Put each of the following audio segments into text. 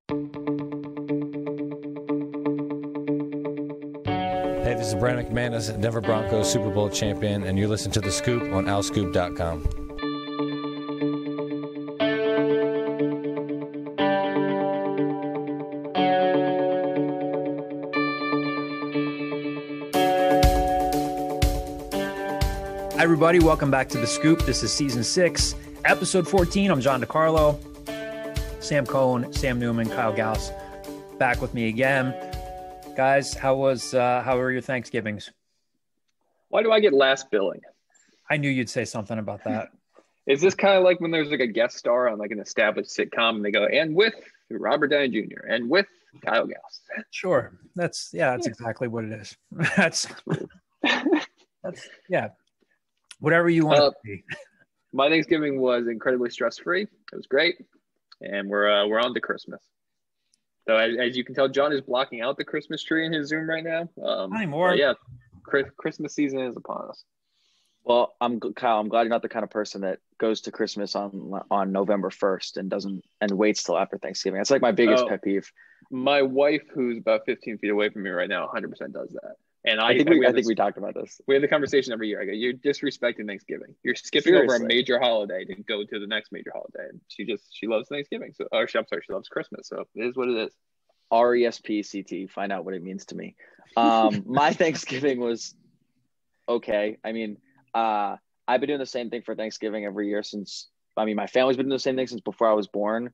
Hey, this is Brandon McManus, Denver Broncos Super Bowl champion, and you're listening to The Scoop on alscoop.com. Hi, everybody. Welcome back to The Scoop. This is Season 6, Episode 14. I'm John DiCarlo, Sam Cohn, Sam Newman, Kyle Gauss, back with me again. Guys, how were your Thanksgivings? Why do I get last billing? I knew you'd say something about that. Is this kind of like when there's like a guest star on like an established sitcom and they go, and with Robert Downey Jr. and with Kyle Gauss? Sure. That's exactly what it is. That's whatever you want it to be. My Thanksgiving was incredibly stress-free. It was great. And we're on to Christmas. So as you can tell, John is blocking out the Christmas tree in his Zoom right now. Not anymore. Yeah, Christmas season is upon us. Well, Kyle. I'm glad you're not the kind of person that goes to Christmas on November 1st and waits till after Thanksgiving. That's like my biggest pet peeve. My wife, who's about 15 feet away from me right now, 100% does that. And I think we talked about this. We have the conversation every year. I go, you're disrespecting Thanksgiving. You're skipping over a major holiday to go to the next major holiday. And she loves Thanksgiving. So, she loves Christmas. So it is what it is. RESPCT. Find out what it means to me. My Thanksgiving was okay. I mean, I've been doing the same thing for Thanksgiving every year my family's been doing the same thing since before I was born.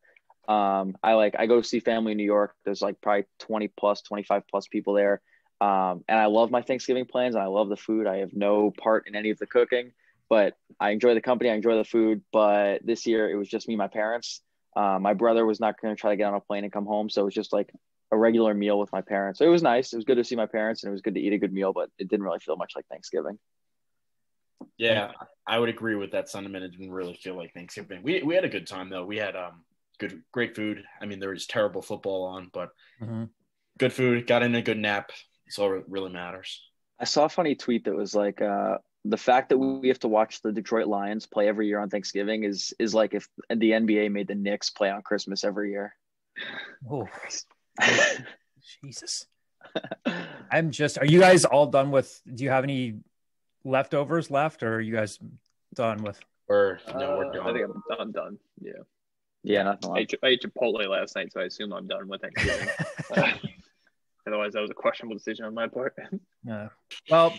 I go see family in New York. There's like probably 20 plus, 25 plus people there. And I love my Thanksgiving plans and I love the food. I have no part in any of the cooking, but I enjoy the company. I enjoy the food. But this year it was just me and my parents. My brother was not going to try to get on a plane and come home. So it was just like a regular meal with my parents. So it was nice. It was good to see my parents and it was good to eat a good meal, but it didn't really feel much like Thanksgiving. Yeah, I would agree with that sentiment. It didn't really feel like Thanksgiving. We had a good time though. We had great food. I mean, there was terrible football on, but good food. Got in a good nap. That's all that really matters. I saw a funny tweet that was like the fact that we have to watch the Detroit Lions play every year on Thanksgiving is like if the NBA made the Knicks play on Christmas every year. Oh, Jesus. Are you guys all done with, do you have any leftovers left or are you guys done with? We're done. I think I'm done. Yeah. Yeah. Nothing left. I ate Chipotle last night, so I assume I'm done with Thanksgiving. Otherwise, that was a questionable decision on my part. Well,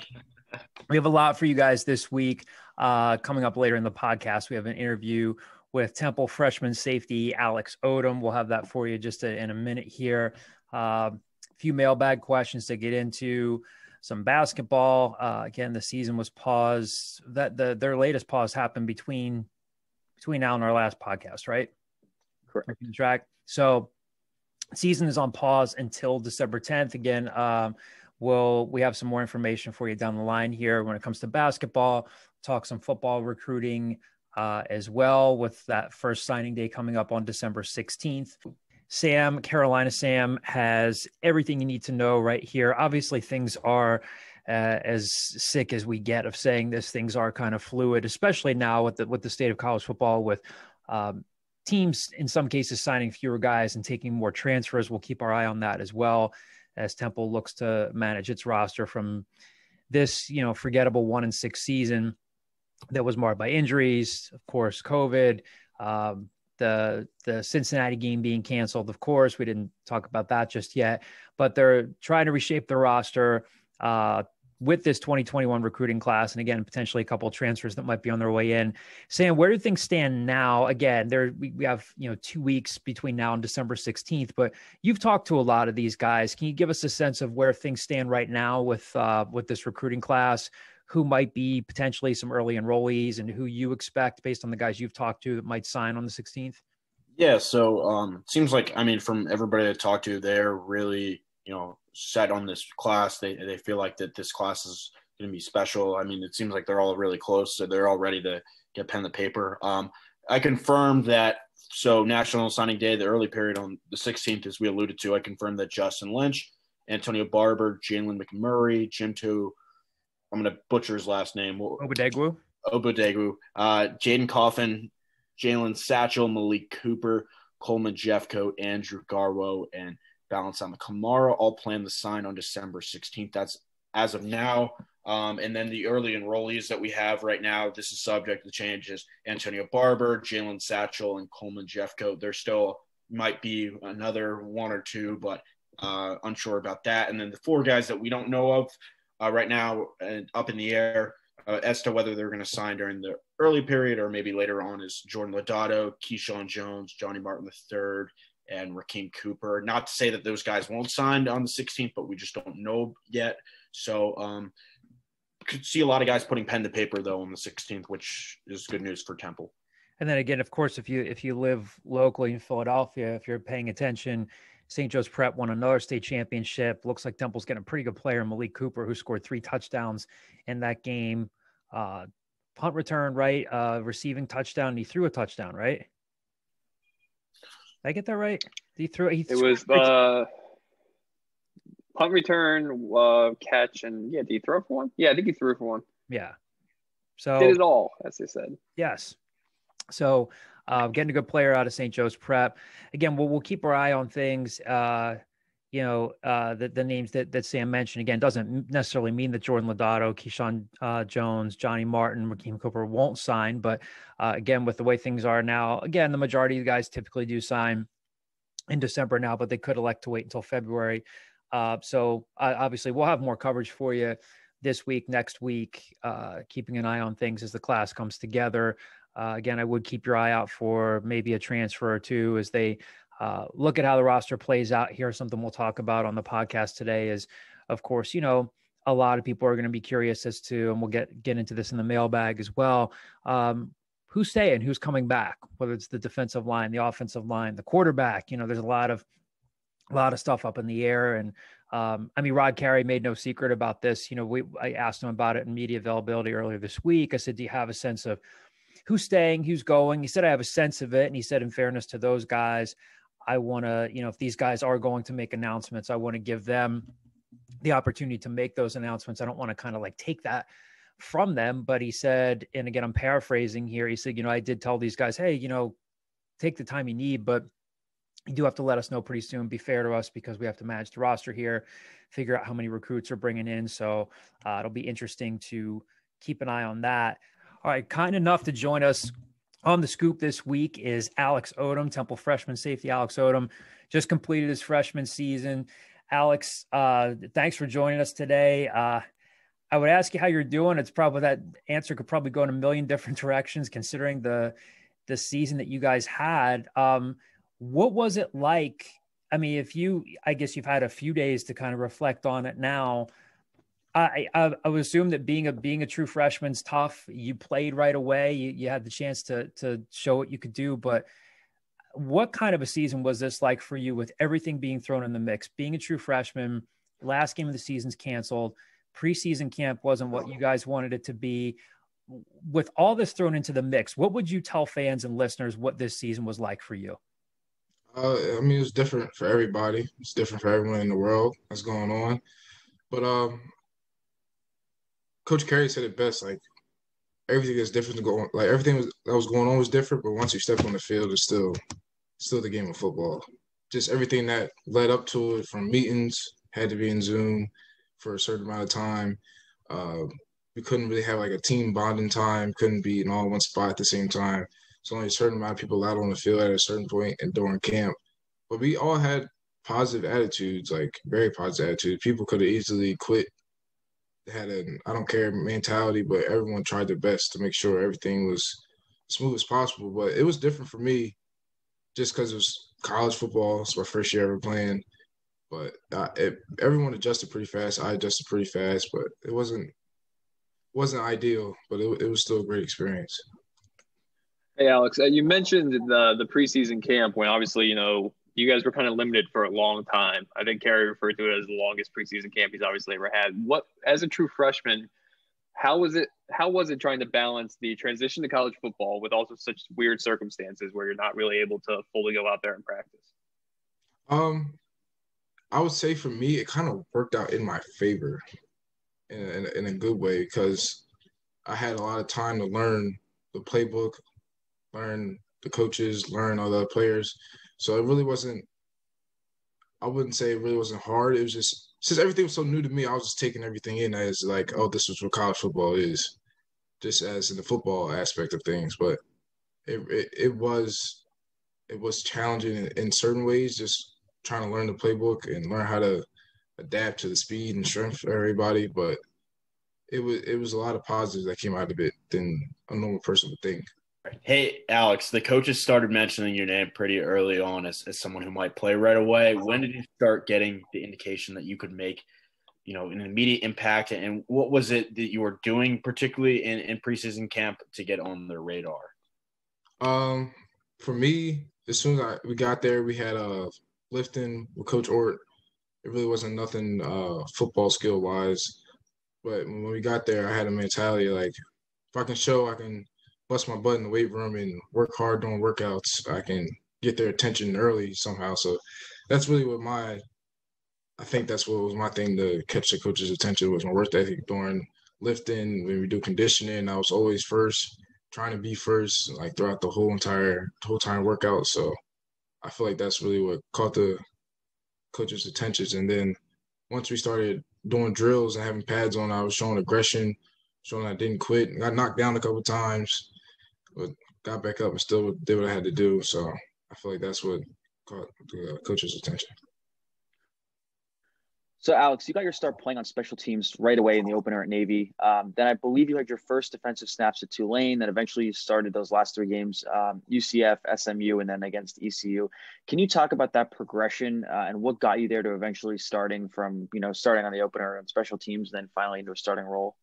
we have a lot for you guys this week. Coming up later in the podcast, we have an interview with Temple freshman safety Alex Odom. We'll have that for you just in a minute here. A few mailbag questions to get into, some basketball. Again, the season was paused. Their latest pause happened between now and our last podcast, right? Correct. Track. So season is on pause until December 10th. Again, we have some more information for you down the line here when it comes to basketball. Talk some football recruiting as well, with that first signing day coming up on December 16th. Carolina Sam has everything you need to know right here. Obviously, things are as sick as we get of saying this. Things are kind of fluid, especially now with the state of college football, with teams in some cases signing fewer guys and taking more transfers. We'll keep our eye on that as well as Temple looks to manage its roster from this, forgettable 1-6 season that was marred by injuries, of course, COVID, the Cincinnati game being canceled. Of course, we didn't talk about that just yet, but they're trying to reshape the roster with this 2021 recruiting class. And again, potentially a couple of transfers that might be on their way in. Sam, where do things stand now? Again, we have, 2 weeks between now and December 16th, but you've talked to a lot of these guys. Can you give us a sense of where things stand right now with this recruiting class, who might be potentially some early enrollees and who you expect based on the guys you've talked to that might sign on the 16th? Yeah. So it seems like, from everybody I talked to, they're really, set on this class. They feel like that this class is going to be special. It seems like they're all really close, so they're all ready to get pen to paper. I confirmed that. So National Signing Day, the early period on the 16th, as we alluded to, I confirmed that Justin Lynch, Antonio Barber, Jalen McMurray, Jim Two, I'm going to butcher his last name. Obadegwu, Jaden Coffin, Jalen Satchel, Malik Cooper, Coleman Jeffcoat, Andrew Garwo, and Balancama Kamara all plan to sign on December 16th. That's as of now. And then the early enrollees that we have right now, this is subject to changes. Antonio Barber, Jalen Satchel, and Coleman Jeffcoat. There still might be another one or two, but unsure about that. And then the 4 guys that we don't know of right now and up in the air as to whether they're going to sign during the early period or maybe later on is Jordan Lodato, Keyshawn Jones, Johnny Martin III, and Rakeem Cooper. Not to say that those guys won't sign on the 16th, but we just don't know yet. So could see a lot of guys putting pen to paper, though, on the 16th, which is good news for Temple. And then again, of course, if you live locally in Philadelphia, if you're paying attention, St. Joe's Prep won another state championship. Looks like Temple's getting a pretty good player, Malik Cooper, who scored 3 touchdowns in that game. Punt return, right? Receiving touchdown. He threw a touchdown, right? Did I get that right? It was punt return, catch, and did he throw for one? Yeah, I think he threw for one. Yeah. So did it all, as they said. Yes. So getting a good player out of St. Joe's Prep. Again, we'll keep our eye on things. The names that Sam mentioned, again, doesn't necessarily mean that Jordan Lodato, Keyshawn Jones, Johnny Martin, Rakeem Cooper won't sign. But again, with the way things are now, again, the majority of the guys typically do sign in December now, but they could elect to wait until February. So obviously we'll have more coverage for you this week, next week, keeping an eye on things as the class comes together. Again, I would keep your eye out for maybe a transfer or two as they look at how the roster plays out. Here's something we'll talk about on the podcast today is, of course, a lot of people are going to be curious as to, and we'll get into this in the mailbag as well. Who's staying, who's coming back, whether it's the defensive line, the offensive line, the quarterback, there's a lot of stuff up in the air. And Rod Carey made no secret about this. I asked him about it in media availability earlier this week. I said, do you have a sense of who's staying, who's going? He said, I have a sense of it. And he said, in fairness to those guys, I want to, if these guys are going to make announcements, I want to give them the opportunity to make those announcements. I don't want to kind of like take that from them. But he said, and again, I'm paraphrasing here. He said, I did tell these guys, hey, take the time you need, but you do have to let us know pretty soon. Be fair to us because we have to manage the roster here, figure out how many recruits are bringing in. So it'll be interesting to keep an eye on that. All right. Kind enough to join us on the scoop this week is Alex Odom, Temple freshman safety. Alex Odom just completed his freshman season. Alex, thanks for joining us today. I would ask you how you're doing. It's probably that answer could probably go in a million different directions considering the season that you guys had. What was it like? I guess you've had a few days to kind of reflect on it now. I would assume that being a true freshman's tough. You played right away. You had the chance to show what you could do. But what kind of a season was this like for you with everything being thrown in the mix? Being a true freshman, last game of the season's canceled. Preseason camp wasn't what you guys wanted it to be. With all this thrown into the mix, what would you tell fans and listeners what this season was like for you? It was different for everybody. It's different for everyone in the world that's going on. But Coach Carey said it best. Like everything is different to go on. Like everything that was going on was different, but once you step on the field, it's still the game of football. Just everything that led up to it, from meetings had to be in Zoom for a certain amount of time. We couldn't really have like a team bonding time. Couldn't be in all one spot at the same time. So only a certain amount of people out on the field at a certain point and during camp. But we all had positive attitudes, like very positive attitudes. People could have easily quit, had an I don't care mentality, but everyone tried their best to make sure everything was smooth as possible. But it was different for me just because it was college football. It's my first year ever playing. But everyone adjusted pretty fast. I adjusted pretty fast, but it wasn't ideal, but it was still a great experience. Hey, Alex, you mentioned the preseason camp when obviously, you guys were kind of limited for a long time. I think Carey referred to it as the longest preseason camp he's obviously ever had. What, as a true freshman, how was it trying to balance the transition to college football with also such weird circumstances where you're not really able to fully go out there and practice? I would say for me, it kind of worked out in my favor in a good way because I had a lot of time to learn the playbook, learn the coaches, learn all the players. So it really wasn't. I wouldn't say it really wasn't hard. It was just since everything was so new to me, I was just taking everything in as like, oh, this is what college football is, just as in the football aspect of things. But it was challenging in certain ways, just trying to learn the playbook and learn how to adapt to the speed and strength of everybody. But it was a lot of positives that came out of it than a normal person would think. Hey, Alex, the coaches started mentioning your name pretty early on as someone who might play right away. When did you start getting the indication that you could make, an immediate impact? And what was it that you were doing, particularly in preseason camp, to get on their radar? For me, as soon as we got there, we had lifting with Coach Ort. It really wasn't nothing football skill wise, but when we got there, I had a mentality like, if I can show I can bust my butt in the weight room and work hard doing workouts, I can get their attention early somehow. So that's really I think that's what was my thing to catch the coach's attention, was my work ethic during lifting. When we do conditioning, I was always first, trying to be first, like throughout the whole time workout. So I feel like that's really what caught the coach's attention. And then once we started doing drills and having pads on, I was showing aggression, showing I didn't quit. Got knocked down a couple of times, but got back up and still did what I had to do. So I feel like that's what caught the coach's attention. So, Alex, you got your start playing on special teams right away in the opener at Navy. Then I believe you had your first defensive snaps at Tulane. Then eventually you started those last 3 games, UCF, SMU, and then against ECU. Can you talk about that progression and what got you there to eventually starting on the opener and special teams, and then finally into a starting role?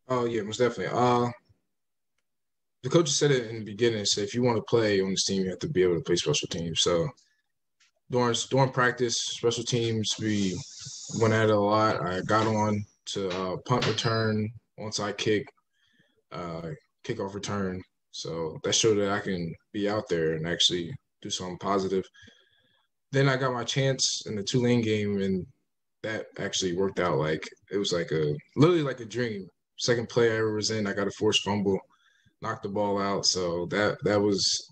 Oh, yeah, most definitely. The coach said it in the beginning. Said if you want to play on this team, you have to be able to play special teams. So during practice, special teams, we went at it a lot. I got on to punt return, onside kick, kickoff return. So that showed that I can be out there and actually do something positive. Then I got my chance in the Tulane game, and that actually worked out. Like it was literally like a dream. Second play I ever was in, I got a forced fumble, knocked the ball out. So that was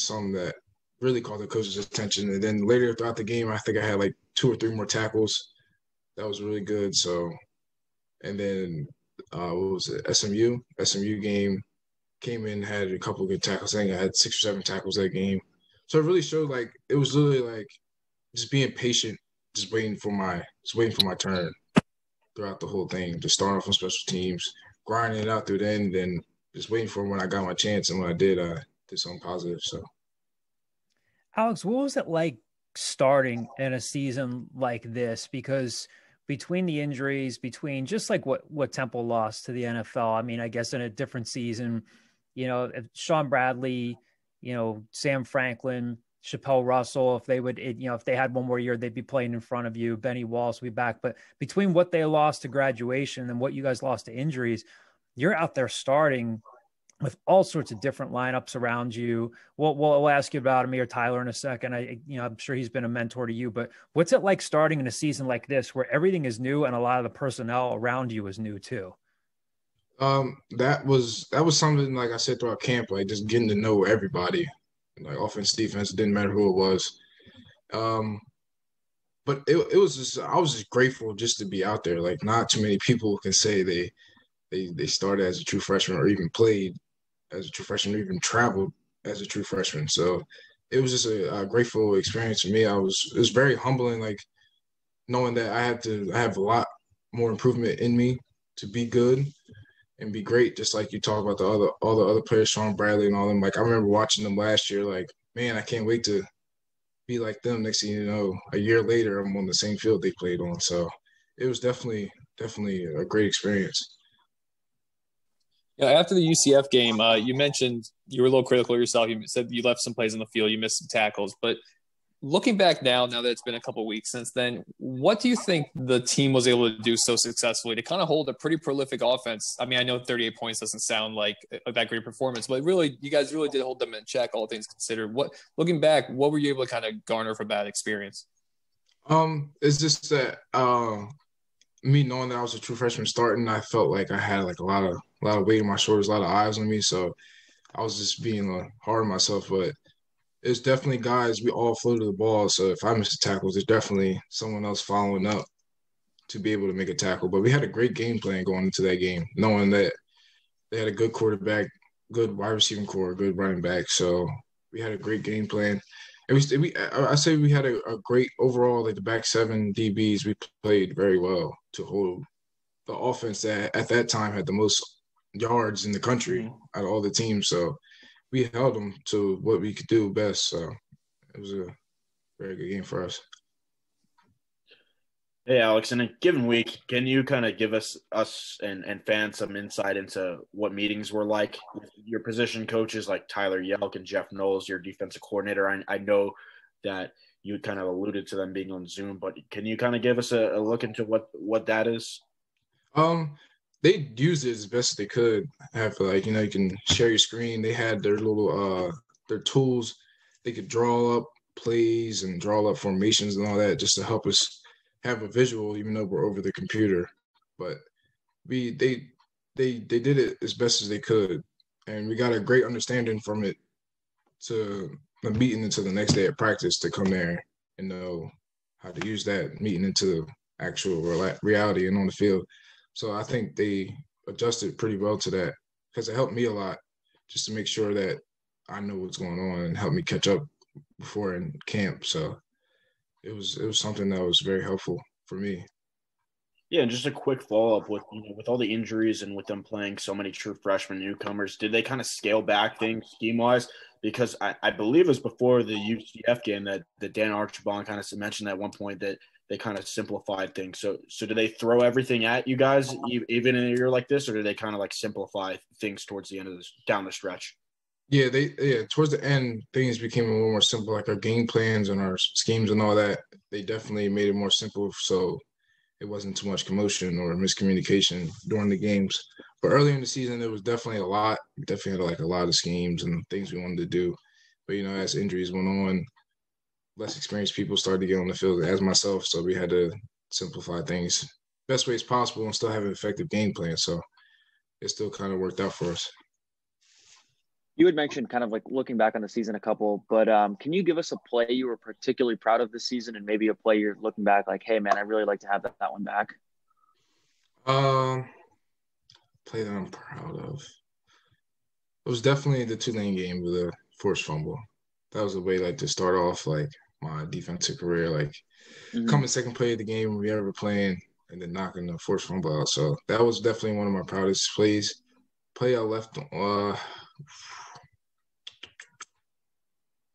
something that really caught the coach's attention. And then later throughout the game, I think I had like 2 or 3 more tackles. That was really good. So, and then what was it? SMU game, came in, had a couple of good tackles. I think I had 6 or 7 tackles that game. So it really showed like it was literally like just being patient, just waiting for my turn throughout the whole thing. Just starting off on special teams, grinding it out through the end, then just waiting for when I got my chance. And when I did something positive. So. Alex, what was it like starting in a season like this? Because between the injuries, between just like what Temple lost to the NFL, I mean, I guess in a different season, if Sean Bradley, Sam Franklin, Chappelle Russell, if they had one more year, they'd be playing in front of you. Benny Wallace will be back. But between what they lost to graduation and what you guys lost to injuries, you're out there starting with all sorts of different lineups around you. We'll ask you about Amir Tyler in a second. I'm sure he's been a mentor to you, but what's it like starting in a season like this where everything is new and a lot of the personnel around you is new too? That was something, like I said, throughout camp, like just getting to know everybody, like offense, defense, it didn't matter who it was. But it was just, I was just grateful just to be out there. Like not too many people can say they started as a true freshman or even played as a true freshman, or even traveled as a true freshman. So it was just a grateful experience for me. It was very humbling, like knowing that I have a lot more improvement in me to be good and be great. Just like you talk about all the other players, Sean Bradley and all them. Like I remember watching them last year, like, man, I can't wait to be like them. Next thing you know, a year later, I'm on the same field they played on. So it was definitely a great experience. Yeah, after the UCF game, you mentioned you were a little critical of yourself. You said you left some plays on the field, you missed some tackles. But looking back now that it's been a couple of weeks since then, what do you think the team was able to do so successfully to kind of hold a pretty prolific offense? I mean, I know 38 points doesn't sound like that great performance, but really, you guys really did hold them in check, all things considered. Looking back, what were you able to kind of garner from that experience? It's just that me knowing that I was a true freshman starting, I felt like I had like a lot of weight on my shoulders, a lot of eyes on me. So I was just being hard on myself. But it's definitely guys, we all flow to the ball. So if I miss a tackle, there's definitely someone else following up to be able to make a tackle. But we had a great game plan going into that game, knowing that they had a good quarterback, good wide receiving core, good running back. So we had a great game plan. And I say we had a great overall, like the back seven DBs, we played very well to hold the offense that at that time had the most yards in the country out of all the teams. So we held them to what we could do best. So it was a very good game for us. Hey, Alex, in a given week, can you kind of give us and fans some insight into what meetings were like with your position coaches like Tyler Yelk and Jeff Knowles, your defensive coordinator? I know that you kind of alluded to them being on Zoom, but can you kind of give us a look into what that is? They used it as best as they could. Have you can share your screen. They had their little their tools. They could draw up plays and draw up formations and all that just to help us have a visual, even though we're over the computer. But they did it as best as they could, and we got a great understanding from it to the meeting into the next day at practice to come there and know how to use that meeting into actual reality and on the field. So I think they adjusted pretty well to that because it helped me a lot just to make sure that I know what's going on and help me catch up before in camp. So it was something that was very helpful for me. Yeah, and just a quick follow-up with all the injuries and with them playing so many true freshman newcomers, did they kind of scale back things scheme-wise? Because I believe it was before the UCF game that Dan Archibald kind of mentioned at one point that they kind of simplified things. So do they throw everything at you guys even in a year like this, or do they kind of like simplify things towards the end of this down the stretch? Yeah, towards the end, things became a little more simple, like our game plans and our schemes and all that. They definitely made it more simple, so it wasn't too much commotion or miscommunication during the games. But early in the season, there was definitely a lot. We definitely had like a lot of schemes and things we wanted to do. But as injuries went on, less experienced people started to get on the field, as myself. So we had to simplify things best ways possible and still have an effective game plan. So it still kind of worked out for us. You had mentioned kind of like looking back on the season a couple, but can you give us a play you were particularly proud of this season and maybe a play you're looking back like, hey, man, I really like to have that one back? Play that I'm proud of. It was definitely the Tulane game with a forced fumble. That was a way to start off like my defensive career, coming second play of the game we ever playing and then knocking the forced fumble out. So that was definitely one of my proudest plays. Play I left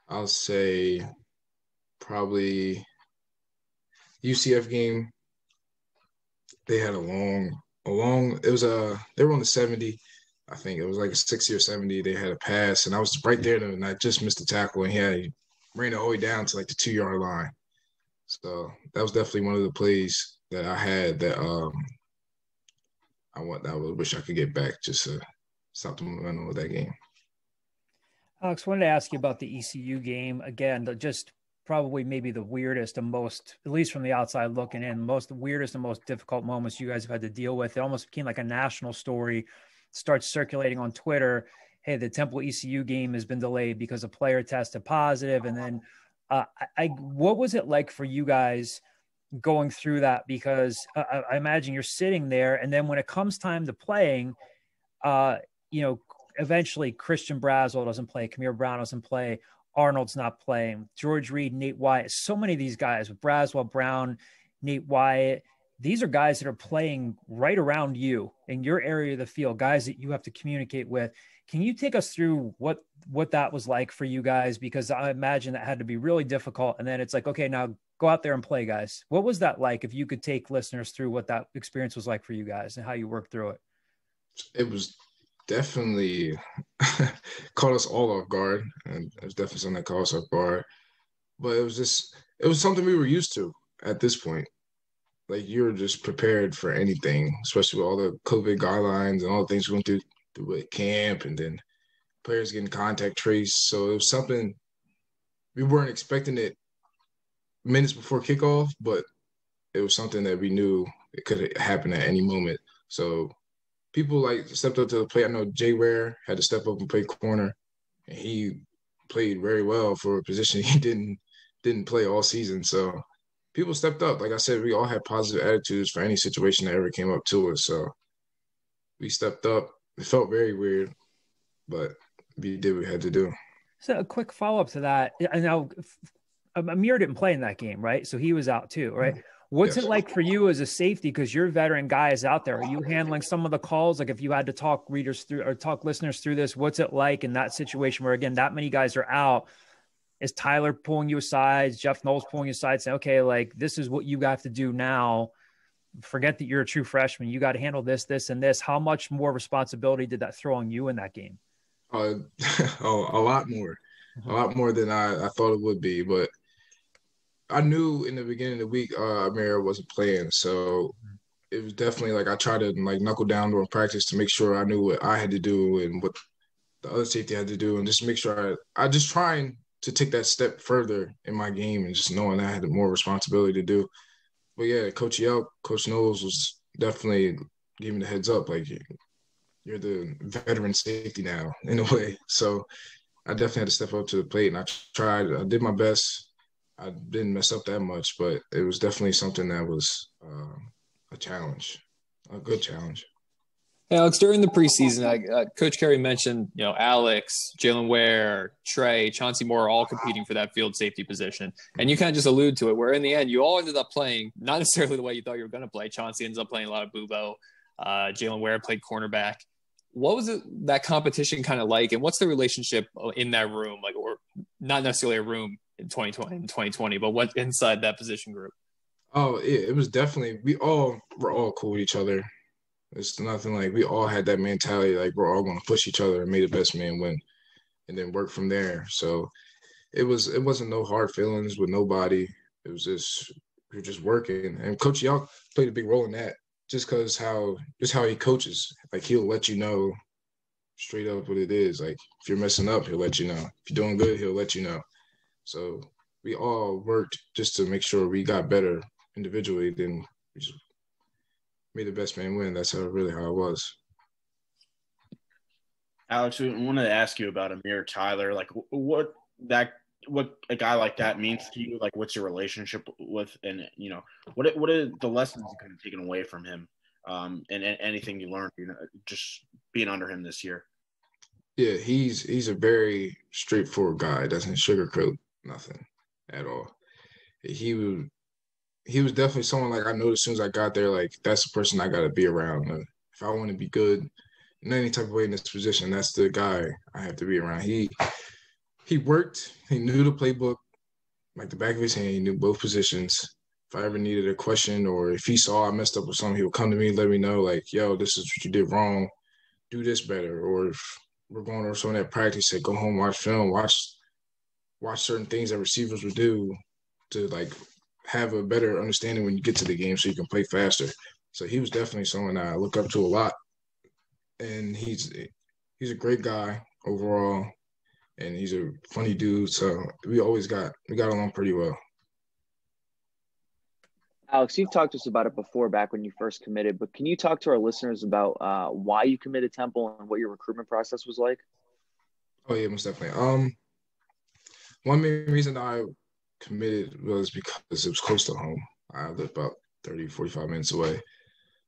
I'll say probably UCF game. They had they were on the 70. I think it was like a 60 or 70. They had a pass, and I was right there, and I just missed the tackle, and he ran it all the way down to like the 2-yard line. So that was definitely one of the plays that I had that I wish I could get back just to stop the momentum of that game. Alex, I wanted to ask you about the ECU game. Again, just probably maybe the weirdest and most, at least from the outside looking in, the weirdest and most difficult moments you guys have had to deal with. It almost became like a national story, starts circulating on Twitter. Hey, the Temple ECU game has been delayed because a player tested positive. And then what was it like for you guys going through that? Because I imagine you're sitting there, and then when it comes time to playing, eventually Christian Braswell doesn't play, Kamir Brown doesn't play, Arnold's not playing, George Reed, Nate Wyatt, so many of these guys with Braswell, Brown, Nate Wyatt, these are guys that are playing right around you in your area of the field, guys that you have to communicate with. Can you take us through what that was like for you guys? Because I imagine that had to be really difficult. And then it's like, okay, now go out there and play, guys. What was that like? If you could take listeners through what that experience was like for you guys and how you worked through it. It was definitely caught us all off guard, and it was definitely something that caught us off guard. But it was something we were used to at this point. Like, you were just prepared for anything, especially with all the COVID guidelines and all the things we went through at camp, and then players getting contact traced. So it was something we weren't expecting it minutes before kickoff, but it was something that we knew it could happen at any moment. So people stepped up to the plate. I know Jay Ware had to step up and play corner, and he played very well for a position he didn't play all season. So people stepped up. Like I said, we all had positive attitudes for any situation that ever came up to us. So we stepped up. It felt very weird, but we did what we had to do. So a quick follow-up to that. I know Amir didn't play in that game, right? So he was out too, right? What's it like for you as a safety? Because you're veteran guys out there. Are you handling some of the calls? Like if you had to talk readers through or talk listeners through this, what's it like in that situation where, again, that many guys are out? Is Tyler pulling you aside? Is Jeff Knowles pulling you aside saying, okay, like this is what you have to do now. Forget that you're a true freshman. You got to handle this, this, and this. How much more responsibility did that throw on you in that game? A lot more than I thought it would be. But I knew in the beginning of the week, Amir wasn't playing. So it was definitely like I tried to like knuckle down during practice to make sure I knew what I had to do and what the other safety had to do, and just make sure I just trying to take that step further in my game and just knowing I had more responsibility to do. But yeah, Coach Knowles was definitely giving the heads up, like you're the veteran safety now in a way. So I definitely had to step up to the plate, and I did my best. I didn't mess up that much, but it was definitely something that was a challenge, a good challenge. Hey, Alex, during the preseason, Coach Carey mentioned, Alex, Jalen Ware, Trey, Chauncey Moore, all competing for that field safety position. And you kind of just allude to it, where in the end, you all ended up playing, not necessarily the way you thought you were going to play. Chauncey ends up playing a lot of Bubo. Jalen Ware played cornerback. What was that competition kind of like? And what's the relationship in that room? Like, or not necessarily a room in 2020, but what inside that position group? Oh, it was definitely, we're all cool with each other. It's nothing like we all had that mentality, like we're all going to push each other and make the best man win and then work from there. So it wasn't no hard feelings with nobody. It was just, we were just working. And Coach Yelk played a big role in that just because how he coaches. Like he'll let you know straight up what it is. Like if you're messing up, he'll let you know. If you're doing good, he'll let you know. So we all worked just to make sure we got better individually, then we just made the best man win. That's how it was. Alex, I wanted to ask you about Amir Tyler. Like, what a guy like that means to you? Like, what's your relationship with, and what are the lessons you kind of taken away from him, and anything you learned, just being under him this year? Yeah, he's a very straightforward guy. Doesn't sugarcoat nothing at all. He was definitely someone like I knew as soon as I got there, like that's the person I got to be around. If I want to be good in any type of way in this position, that's the guy I have to be around. He worked. He knew the playbook like the back of his hand. He knew both positions. If I ever needed a question or if he saw I messed up with something, he would come to me, let me know, like, yo, this is what you did wrong. Do this better. Or if we're going over something at practice, say, go home, watch film, watch certain things that receivers would do to like have a better understanding when you get to the game so you can play faster. So he was definitely someone I look up to a lot. And he's a great guy overall, and he's a funny dude. So we got along pretty well. Alex, you've talked to us about it before back when you first committed, but can you talk to our listeners about why you committed Temple and what your recruitment process was like? Oh, yeah, most definitely. One main reason I committed was because it was close to home. I lived about 30, 45 minutes away.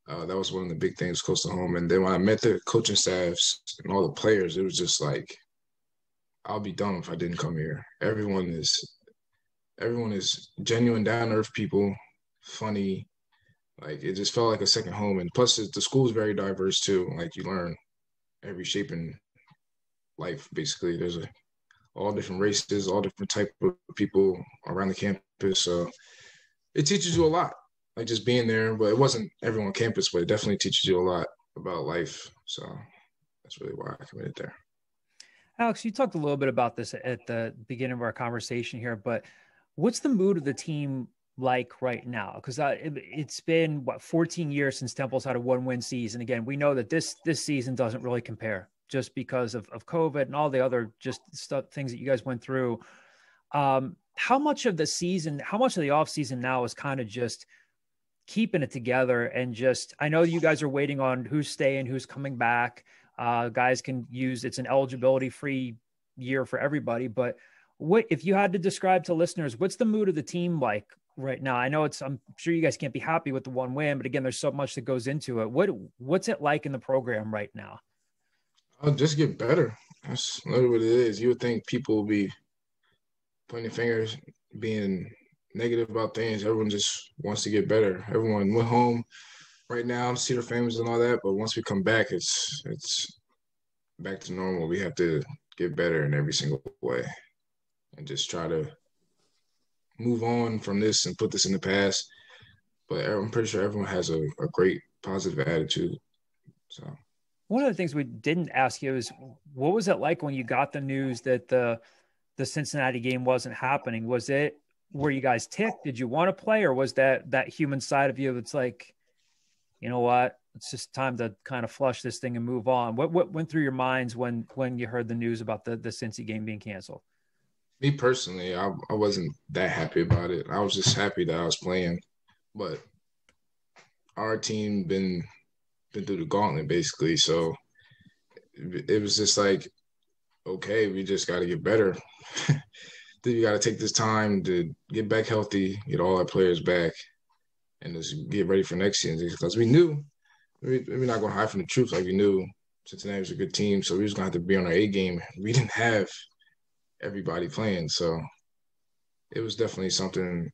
That was one of the big things, close to home. And then when I met the coaching staffs and all the players, it was just like, I'll be dumb if I didn't come here. Everyone is genuine, down-to-earth people, funny. Like, it just felt like a second home. And plus, the school is very diverse, too. Like, you learn every shape in life, basically. There's all different races, all different type of people around the campus. So it teaches you a lot, like just being there. But it wasn't everyone on campus, but it definitely teaches you a lot about life. So that's really why I committed there. Alex, you talked a little bit about this at the beginning of our conversation here, but what's the mood of the team like right now? Because it's been, 14 years since Temple's had a 1-win season. Again, we know that this season doesn't really compare just because of COVID and all the other just things that you guys went through. How much of the off season now is kind of just keeping it together and just, I know you guys are waiting on who's staying, who's coming back. Guys can use, it's an eligibility free year for everybody, but what, if you had to describe to listeners, what's the mood of the team like right now? I know I'm sure you guys can't be happy with the one win, but again, there's so much that goes into it. What's it like in the program right now? I'll just get better. That's literally what it is. You would think people will be pointing fingers, being negative about things. Everyone just wants to get better. Everyone went home right now to see their families and all that, but once we come back, it's back to normal. We have to get better in every single way and just try to move on from this and put this in the past. But I'm pretty sure everyone has a great positive attitude. So one of the things we didn't ask you is, what was it like when you got the news that the Cincinnati game wasn't happening? Was it, were you guys ticked? Did you want to play, or was that human side of you that's like, you know what, it's just time to kind of flush this thing and move on? What went through your minds when you heard the news about the Cincy game being canceled? Me personally, I wasn't that happy about it. I was just happy that I was playing. But our team been through the gauntlet basically, so it was just like, okay, we just got to get better. Then you got to take this time to get back healthy, get all our players back, and just get ready for next season. Because we knew, we're not going to hide from the truth. Like, we knew Cincinnati was a good team, so we was going to have to be on our A game. We didn't have everybody playing, so it was definitely something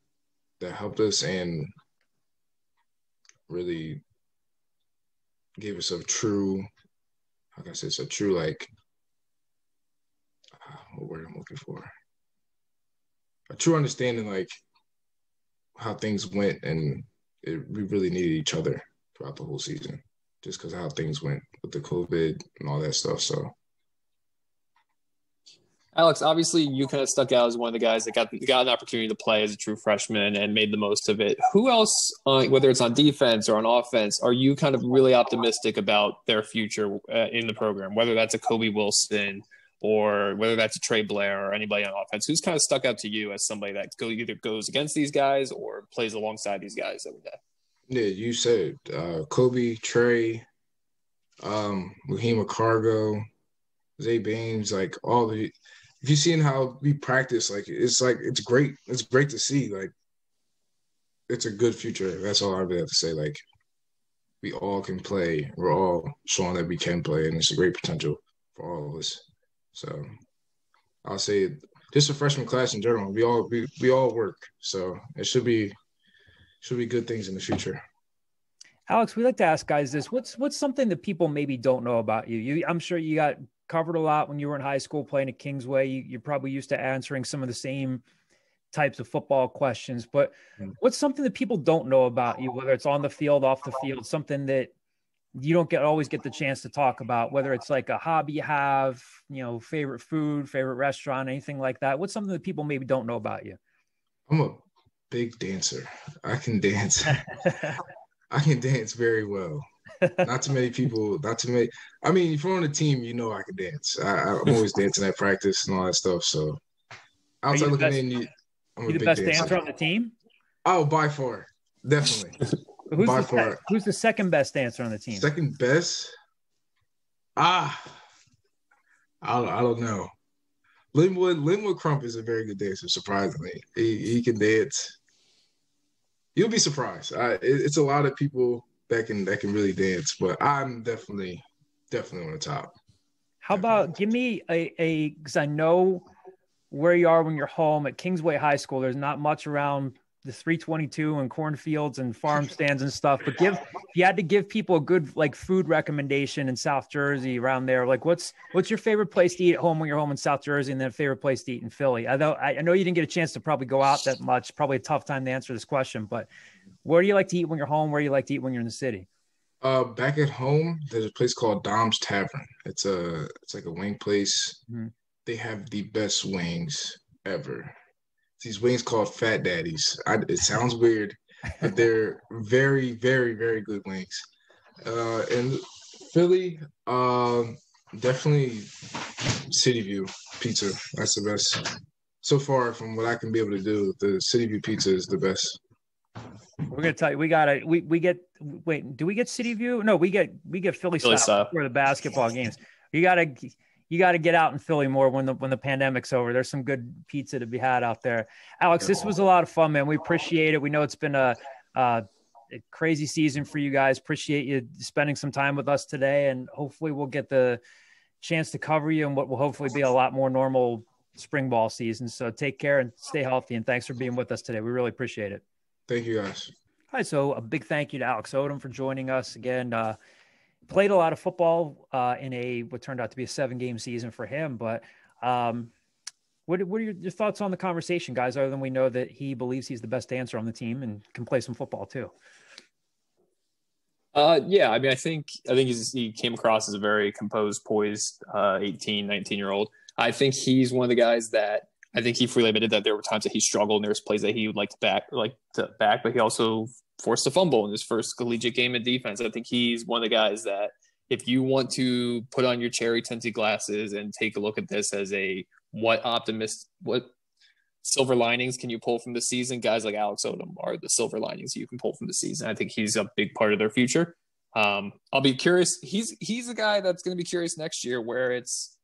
that helped us and really gave us a true, how can I say, it's a true, like, what word I'm looking for? A true understanding, like, how things went, and we really needed each other throughout the whole season, just because of how things went with the COVID and all that stuff. So, Alex, obviously you kind of stuck out as one of the guys that got an opportunity to play as a true freshman and made the most of it. Who else, whether it's on defense or on offense, are you kind of really optimistic about their future in the program, whether that's a Kobe Wilson or whether that's a Trey Blair or anybody on offense? Who's kind of stuck out to you as somebody that either goes against these guys or plays alongside these guys every day? Yeah, you said Kobe, Trey, Mahima Cargo, Zay Baines, like all the – if you've seen how we practice, it's great. It's great to see. Like, it's a good future. That's all I really have to say. Like, we all can play. We're all showing that we can play, and it's a great potential for all of us. So I'll say just a freshman class in general. We all work. So it should be good things in the future. Alex, we like to ask guys this. What's something that people maybe don't know about you? I'm sure you got covered a lot when you were in high school playing at Kingsway. You're probably used to answering some of the same types of football questions, but what's something that people don't know about you, whether it's on the field, off the field, something that you don't always get the chance to talk about, whether it's like a hobby you have, favorite food, favorite restaurant, anything like that? What's something that people maybe don't know about you? I'm a big dancer. I can dance. I can dance very well. Not too many people, I mean, if you're on the team, I can dance. I'm always dancing at practice and all that stuff. So outside looking in, I'm a big dancer. You the best dancer on the team? Oh, by far. Definitely. Who's the second best dancer on the team? Second best? I don't know. Linwood Crump is a very good dancer, surprisingly. He can dance. You'll be surprised. It's a lot of people that can really dance, but I'm definitely on the top. How about give me because I know where you are when you're home at Kingsway High School. There's not much around the 322 and cornfields and farm stands and stuff, but if you had to give people a good food recommendation in South Jersey around there, what's your favorite place to eat at home when you're home in South Jersey, and then a favorite place to eat in Philly? I know you didn't get a chance to probably go out that much, probably a tough time to answer this question, but where do you like to eat when you're home? Where do you like to eat when you're in the city? Back at home, there's a place called Dom's Tavern. It's like a wing place. Mm-hmm. They have the best wings ever. These wings called Fat Daddies. It sounds weird, but they're very, very, very good wings. And Philly, definitely City View Pizza. That's the best. So far, from what I can be able to do, the City View Pizza is the best. We're gonna tell you, do we get City View? No, we get Philly style for the basketball games. You you got to get out in Philly more when the pandemic's over. There's some good pizza to be had out there. Alex, this was a lot of fun, man. We appreciate it. We know it's been a crazy season for you guys. Appreciate you spending some time with us today, and hopefully we'll get the chance to cover you in what will hopefully be a lot more normal spring ball season. So take care and stay healthy, and thanks for being with us today. We really appreciate it. Thank you, guys. All right, so a big thank you to Alex Odom for joining us again. Played a lot of football in what turned out to be a 7-game season for him. But what are your thoughts on the conversation, guys, other than we know that he believes he's the best dancer on the team and can play some football too? Yeah, I mean, I think he came across as a very composed, poised 18, 19-year-old. I think he's one of the guys that I think he freely admitted that there were times that he struggled and there was plays that he would like to back, but he also forced a fumble in his first collegiate game of defense. I think he's one of the guys that if you want to put on your cherry tinted glasses and take a look at this as what silver linings can you pull from the season, guys like Alex Odom are the silver linings you can pull from the season. I think he's a big part of their future. I'll be curious. He's a guy that's going to be curious next year where it's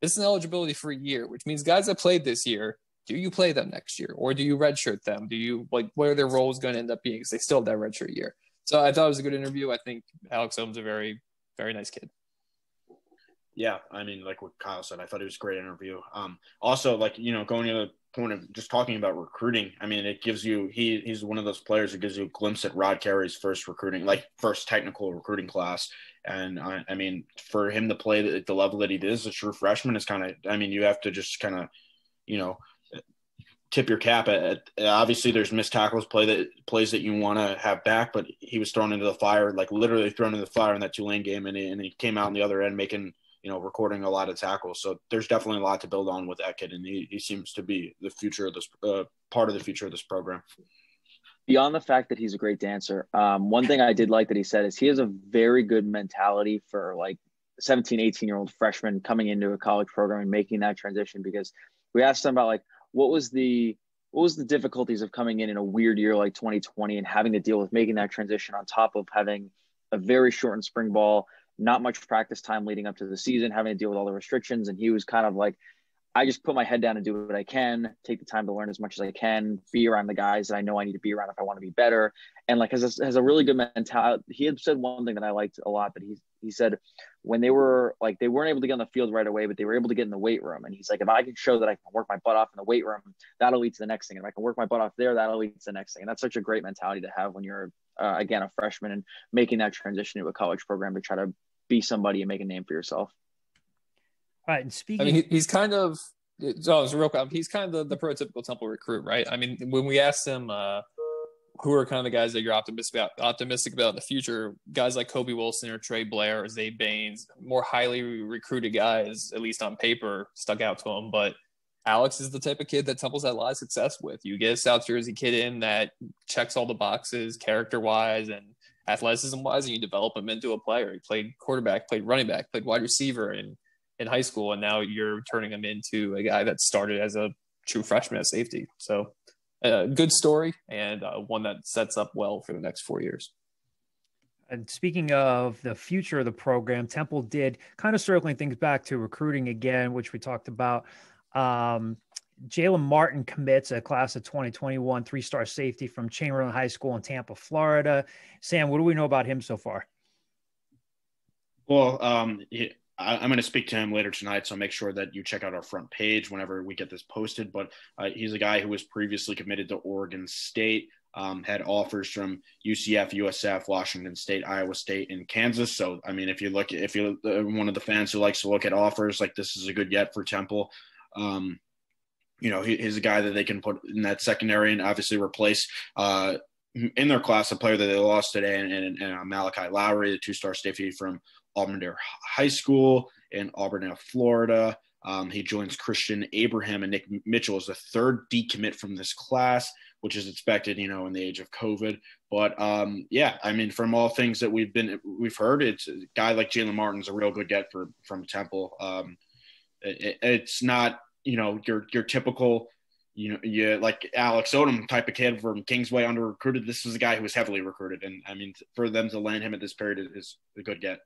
an eligibility for a year, which means guys that played this year, do you play them next year or do you redshirt them? Do you what are their roles going to end up being? Because they still have that redshirt year. So I thought it was a good interview. I think Alex Odom's a very, very nice kid. Yeah, I mean, like what Kyle said, I thought it was a great interview. Also, going to the point of just talking about recruiting, I mean, it gives you he's one of those players that gives you a glimpse at Rod Carey's first technical recruiting class. And I mean, for him to play at the level that he did as a true freshman is you have to just kind of, tip your cap at. Obviously there's missed tackles, plays that you want to have back, but he was thrown into the fire, like literally thrown into the fire in that Tulane game. And he came out on the other end making, recording a lot of tackles. So there's definitely a lot to build on with that kid. And he seems to be the future of this part of the future of this program. Beyond the fact that he's a great dancer, one thing I did like that he said is he has a very good mentality for 17, 18-year-old freshmen coming into a college program and making that transition, because we asked him about what was the difficulties of coming in a weird year like 2020 and having to deal with making that transition on top of having a very shortened spring ball, not much practice time leading up to the season, having to deal with all the restrictions. And he was kind of like, I just put my head down and do what I can, take the time to learn as much as I can, be around the guys that I know I need to be around if I want to be better. And has a really good mentality. He had said one thing that I liked a lot, that he said when they were they weren't able to get on the field right away, but they were able to get in the weight room. And he's like, if I can show that I can work my butt off in the weight room, that'll lead to the next thing. And if I can work my butt off there, that'll lead to the next thing. And that's such a great mentality to have when you're, again, a freshman and making that transition to a college program to try to be somebody and make a name for yourself. All right. And speaking, I mean, he's kind of, he's kind of the prototypical Temple recruit, right? I mean, when we asked him who are kind of the guys that you're optimistic about in the future, guys like Kobe Wilson or Trey Blair or Zay Baines, more highly recruited guys, at least on paper, stuck out to him. But Alex is the type of kid that Temple's had a lot of success with. You get a South Jersey kid in that checks all the boxes character-wise and athleticism-wise, and you develop him into a player. He played quarterback, played running back, played wide receiver in high school, and now you're turning him into a guy that started as a true freshman at safety. So good story, and one that sets up well for the next 4 years. And speaking of the future of the program, Temple did, kind of circling things back to recruiting again, which we talked about. Jalen Martin commits a class of 2021 3-star safety from Chamberlain High School in Tampa, Florida. Sam, what do we know about him so far? Well, I'm going to speak to him later tonight, so make sure that you check out our front page whenever we get this posted. But he's a guy who was previously committed to Oregon State, had offers from UCF, USF, Washington State, Iowa State, and Kansas. So, I mean, if you're one of the fans who likes to look at offers, this is a good get for Temple. He's a guy that they can put in that secondary and obviously replace in their class a player that they lost today, and Malachi Lowry, the 2-star safety from Auburndale High School in Auburndale, Florida. He joins Christian Abraham and Nick Mitchell as the third decommit from this class, which is expected, in the age of COVID. But from all things that we've heard, it's a guy like Jalen Martin's a real good get from Temple. It's not, your typical, like Alex Odom type of kid from Kingsway under recruited. This is a guy who was heavily recruited. And I mean, for them to land him at this period is a good get.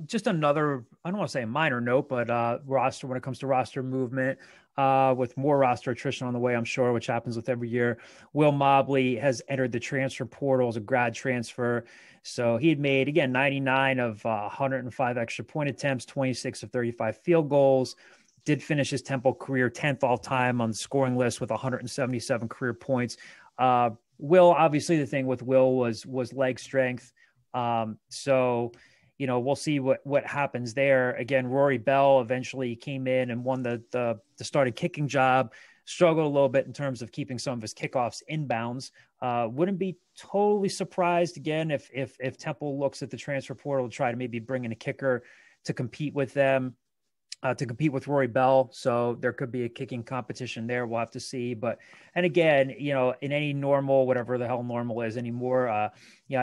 Just another, I don't want to say a minor note, but roster when it comes to roster movement, with more roster attrition on the way, I'm sure, which happens with every year. Will Mobley has entered the transfer portal as a grad transfer. So he had made, again, 99 of 105 extra point attempts, 26 of 35 field goals. Did finish his Temple career 10th all time on the scoring list with 177 career points. Will, obviously, the thing with Will was leg strength. So, we'll see what happens there. Again, Rory Bell eventually came in and won the starting kicking job, struggled a little bit in terms of keeping some of his kickoffs inbounds. Wouldn't be totally surprised, again, if Temple looks at the transfer portal to try to maybe bring in a kicker to compete with them, to compete with Rory Bell. So there could be a kicking competition there. We'll have to see. But, and again, in any normal, whatever the hell normal is anymore, I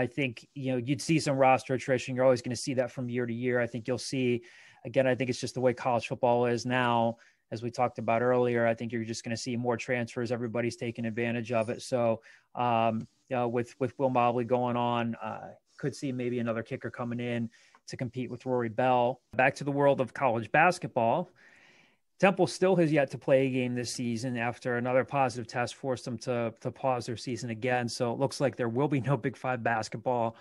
think, you'd see some roster attrition. You're always going to see that from year to year. I think you'll see, again, I think it's just the way college football is now, as we talked about earlier. I think you're just going to see more transfers. Everybody's taking advantage of it. So, with Will Mobley going on, could see maybe another kicker coming in to compete with Rory Bell. Back to the world of college basketball. Temple still has yet to play a game this season after another positive test forced them to pause their season again. So it looks like there will be no Big Five basketball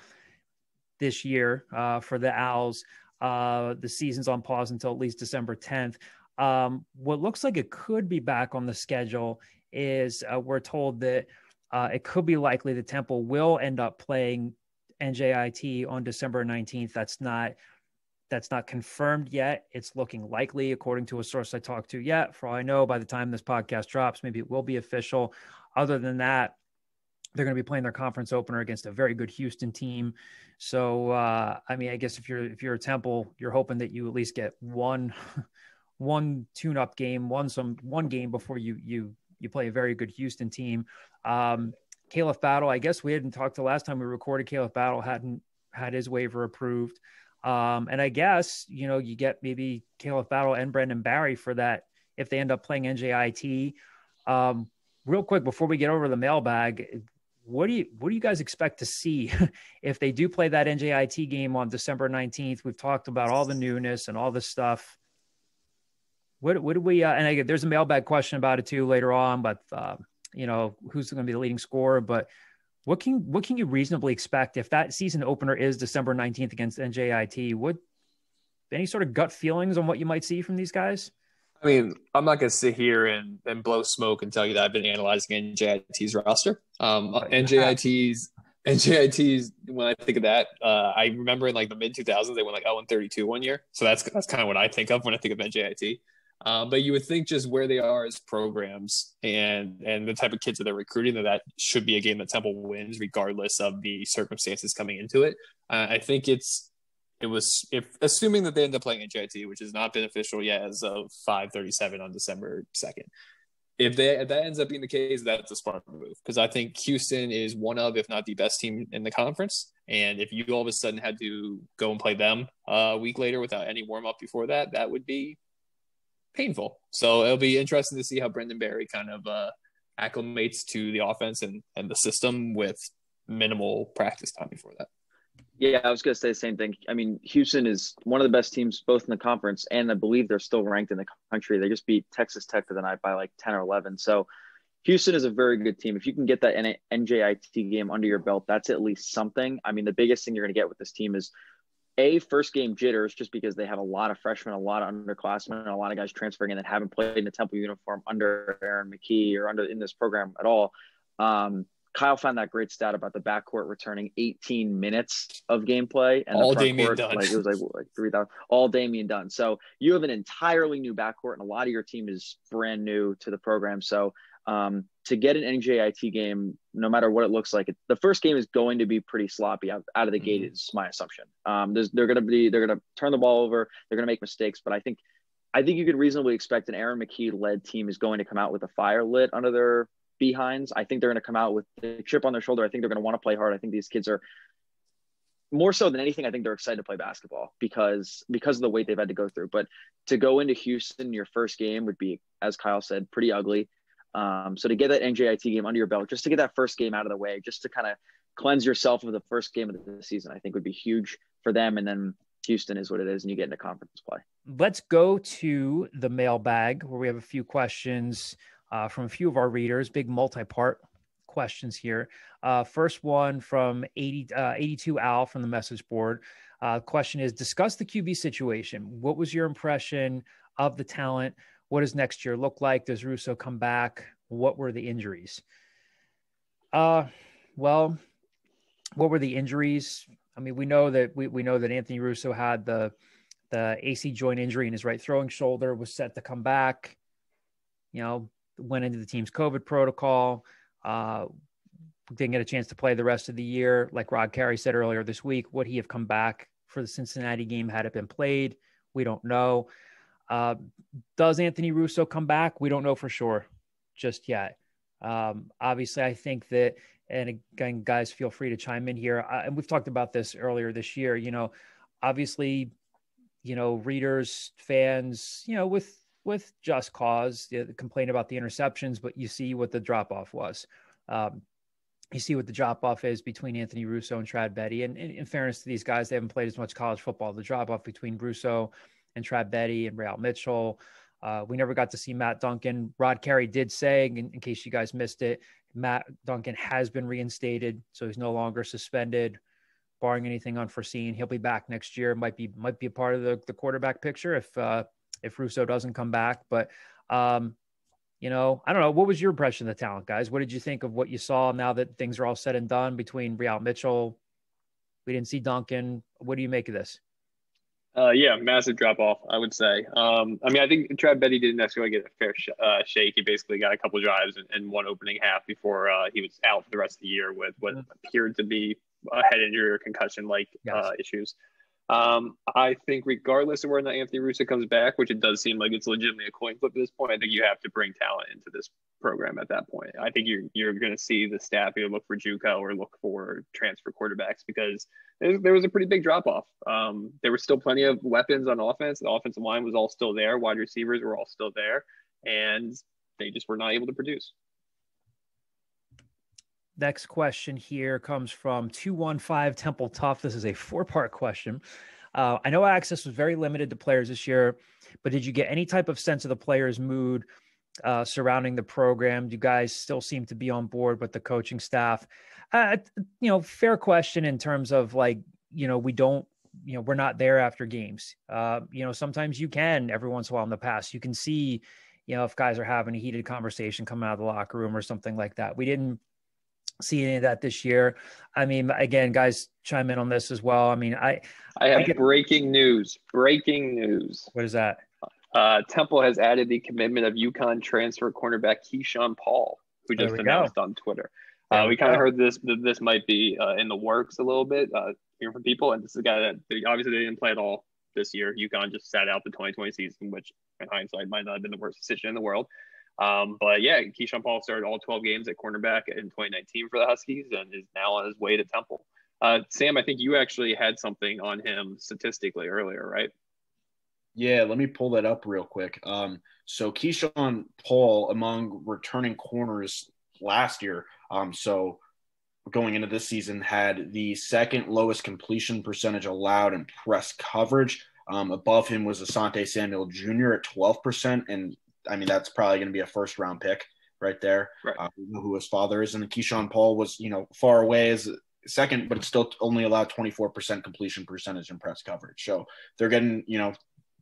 this year for the Owls. The season's on pause until at least December 10th. What looks like it could be back on the schedule is we're told that it could be likely that Temple will end up playing NJIT on December 19th. That's not confirmed yet. It's looking likely, according to a source I talked to yet. For all I know, by the time this podcast drops, maybe it will be official. Other than that, they're going to be playing their conference opener against a very good Houston team. So, I guess if you're a Temple, you're hoping that you at least get one tune-up game, one game before you play a very good Houston team. Caleb Battle, I guess we hadn't talked the last time we recorded. Caleb Battle hadn't had his waiver approved. And I guess, you get maybe Caleb Battle and Brendan Barry for that if they end up playing NJIT. Real quick, before we get over the mailbag, what do you guys expect to see if they do play that NJIT game on December 19th? We've talked about all the newness and all this stuff. What do we, and there's a mailbag question about it too later on, but, who's going to be the leading scorer, but what can you reasonably expect if that season opener is December 19th against NJIT? Any sort of gut feelings on what you might see from these guys? I mean, I'm not going to sit here and blow smoke and tell you that I've been analyzing NJIT's roster. NJIT's, when I think of that, I remember in like the mid 2000s, they went like 0-32 one year. So that's kind of what I think of when I think of NJIT. But you would think just where they are as programs and the type of kids that they're recruiting, that should be a game that Temple wins regardless of the circumstances coming into it. I think assuming that they end up playing NJIT, which has not been official yet as of 5:37 on December 2nd. If that ends up being the case, that's a smart move, because I think Houston is one of, if not the best team in the conference. And if you all of a sudden had to go and play them a week later without any warm up before that would be painful. So it'll be interesting to see how Brendan Barry kind of acclimates to the offense and the system with minimal practice time before that. Yeah, I was going to say the same thing. I mean, Houston is one of the best teams both in the conference, and I believe they're still ranked in the country. They just beat Texas Tech the night by like 10 or 11. So Houston is a very good team. If you can get that NJIT game under your belt, that's at least something. I mean, the biggest thing you're going to get with this team is first game jitters, just because they have a lot of freshmen, a lot of underclassmen, and a lot of guys transferring in that haven't played in a Temple uniform under Aaron McKee or in this program at all. Kyle found that great stat about the backcourt returning 18 minutes of gameplay, and all the front Damian court, Dunn. it was like 3,000. All Damian Dunn. So you have an entirely new backcourt, and a lot of your team is brand new to the program. So to get an NJIT game, no matter what it looks like, the first game is going to be pretty sloppy out of the gate. Is my assumption. They're going to turn the ball over. They're going to make mistakes, but I think you could reasonably expect an Aaron McKee led team is going to come out with a fire lit under their behinds. I think they're going to come out with the chip on their shoulder. I think they're going to want to play hard. I think these kids are, more so than anything, I think they're excited to play basketball because of the weight they've had to go through. But to go into Houston, your first game would be, as Kyle said, pretty ugly. So to get that NJIT game under your belt, just to get that first game out of the way, just to kind of cleanse yourself of the first game of the season, I think would be huge for them. And then Houston is what it is, and you get into conference play. Let's go to the mailbag where we have a few questions from a few of our readers, big multi-part questions here. First one from 82 Al from the message board. Question is, discuss the QB situation. What was your impression of the talent? What does next year look like? Does Russo come back? What were the injuries? Well, what were the injuries? I mean, we know that Anthony Russo had the AC joint injury in his right throwing shoulder, was set to come back, went into the team's COVID protocol, didn't get a chance to play the rest of the year. Like Rod Carey said earlier this week, would he have come back for the Cincinnati game had it been played? We don't know. Does Anthony Russo come back? We don't know for sure just yet. Obviously, I think that, and again, guys, feel free to chime in here. And we've talked about this earlier this year, obviously, readers, fans, with just cause, complain about the interceptions, but you see what the drop-off was. You see what the drop-off is between Anthony Russo and Trad Betty. And in fairness to these guys, they haven't played as much college football. The drop-off between Russo and Trad Betty and Real Mitchell. We never got to see Matt Duncan. Rod Carey did say, in case you guys missed it, Matt Duncan has been reinstated, so he's no longer suspended, barring anything unforeseen. He'll be back next year. Might be a part of the quarterback picture if Russo doesn't come back. But I don't know. What was your impression of the talent, guys? What did you think of what you saw now that things are all said and done between Real Mitchell? We didn't see Duncan. What do you make of this? Yeah, massive drop off, I would say. I think Trad Betty didn't necessarily get a fair shake. He basically got a couple of drives and one opening half before he was out for the rest of the year with what appeared to be a head injury or concussion-like issues. I think regardless of whether or not Anthony Russo comes back, which it does seem like it's legitimately a coin flip at this point, I think you have to bring talent into this program at that point. I think you're going to see the staff either look for JUCO or look for transfer quarterbacks because there was a pretty big drop-off. There were still plenty of weapons on offense. The offensive line was all still there. Wide receivers were all still there. And they just were not able to produce. Next question here comes from 215 Temple Tough. This is a 4-part question. I know access was very limited to players this year, but did you get any type of sense of the players' mood surrounding the program? Do you guys still seem to be on board with the coaching staff? Fair question in terms of we don't, we're not there after games. Sometimes you can, every once in a while in the past, you can see, if guys are having a heated conversation coming out of the locker room or something like that. We didn't see any of that this year. I mean, again, guys, chime in on this as well. I mean, I have breaking news. Breaking news. What is that? Temple has added the commitment of UConn transfer cornerback Keyshawn Paul, who just announced on Twitter. We kind of heard this might be in the works a little bit, hearing from people. And this is a guy that obviously they didn't play at all this year. UConn just sat out the 2020 season, which in hindsight might not have been the worst decision in the world. But yeah, Keyshawn Paul started all 12 games at cornerback in 2019 for the Huskies and is now on his way to Temple. Sam, I think you actually had something on him statistically earlier, right? Yeah, let me pull that up real quick. So Keyshawn Paul among returning corners last year, so going into this season, had the second lowest completion percentage allowed in press coverage. Above him was Asante Samuel Jr. at 12%, and I mean, that's probably going to be a first-round pick right there. Right. We know who his father is. And Keyshawn Paul was, far away as second, but it's still only allowed 24% completion percentage in press coverage. So they're getting,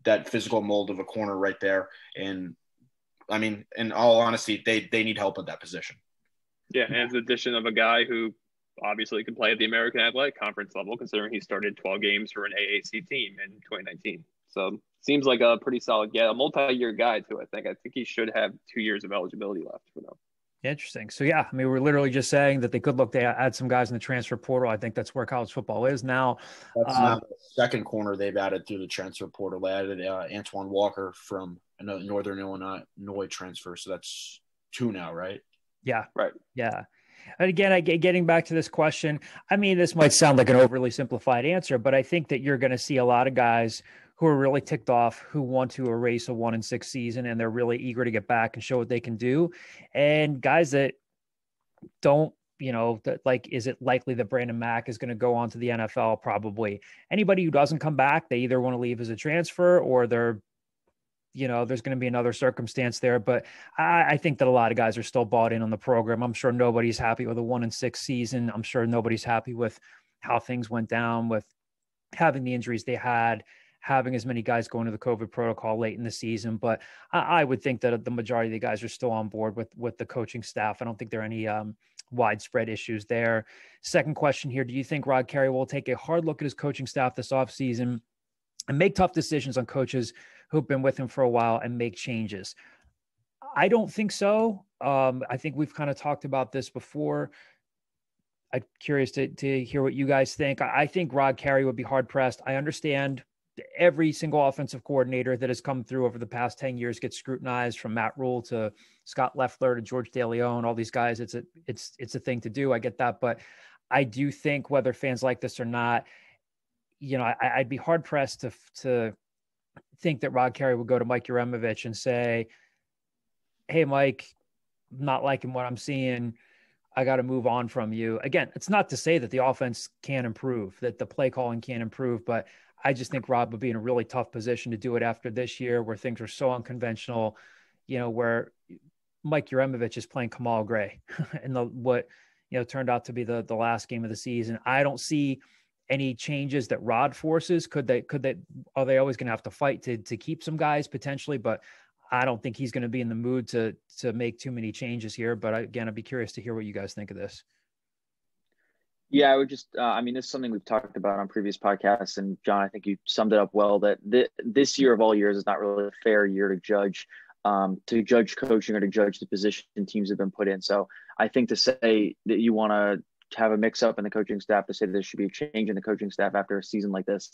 that physical mold of a corner right there. And, I mean, in all honesty, they need help at that position. Yeah, and it's the addition of a guy who obviously can play at the American Athletic Conference level, considering he started 12 games for an AAC team in 2019. So seems like a pretty solid a multi-year guy too. I think he should have 2 years of eligibility left for them. Interesting. So yeah, I mean, we're literally just saying that they could look to add some guys in the transfer portal. I think that's where college football is now. That's now the second corner they've added through the transfer portal. They added Antoine Walker from Northern Illinois transfer. So that's 2 now, right? Yeah. Right. Yeah. And again, getting back to this question, I mean, this might sound like an overly simplified answer, but I think that you're going to see a lot of guys who are really ticked off, who want to erase a 1-6 season, and they're really eager to get back and show what they can do. And guys that don't is it likely that Brandon Mack is going to go on to the NFL? Probably. Anybody who doesn't come back, they either want to leave as a transfer or there's going to be another circumstance there. But I think that a lot of guys are still bought in on the program. I'm sure nobody's happy with a 1-6 season. I'm sure nobody's happy with how things went down with having the injuries they had, having as many guys going to the COVID protocol late in the season. But I would think that the majority of the guys are still on board with the coaching staff. I don't think there are any widespread issues there. Second question here. Do you think Rod Carey will take a hard look at his coaching staff this offseason and make tough decisions on coaches who've been with him for a while and make changes? I don't think so. I think we've kind of talked about this before. I'm curious to hear what you guys think. I think Rod Carey would be hard pressed. I understand every single offensive coordinator that has come through over the past 10 years gets scrutinized, from Matt Rule to Scott Loeffler to George DeLeon, all these guys. It's a thing to do. I get that. But I do think, whether fans like this or not, I'd be hard pressed to think that Rod Carey would go to Mike Yuremovich and say, "Hey, Mike, I'm not liking what I'm seeing. I got to move on from you." Again, it's not to say that the offense can't improve, that the play calling can't improve, but I just think Rod would be in a really tough position to do it after this year, where things are so unconventional, where Mike Yuremovich is playing Kamal Gray in what turned out to be the last game of the season. I don't see any changes that Rod forces. Are they always going to have to fight to keep some guys potentially? But I don't think he's going to be in the mood to make too many changes here. But again, I'd be curious to hear what you guys think of this. Yeah, I would just, this is something we've talked about on previous podcasts, and John, I think you summed it up well, that this year of all years is not really a fair year to judge coaching or to judge the position teams have been put in. So I think to say that you want to have a mix up in the coaching staff, to say there should be a change in the coaching staff after a season like this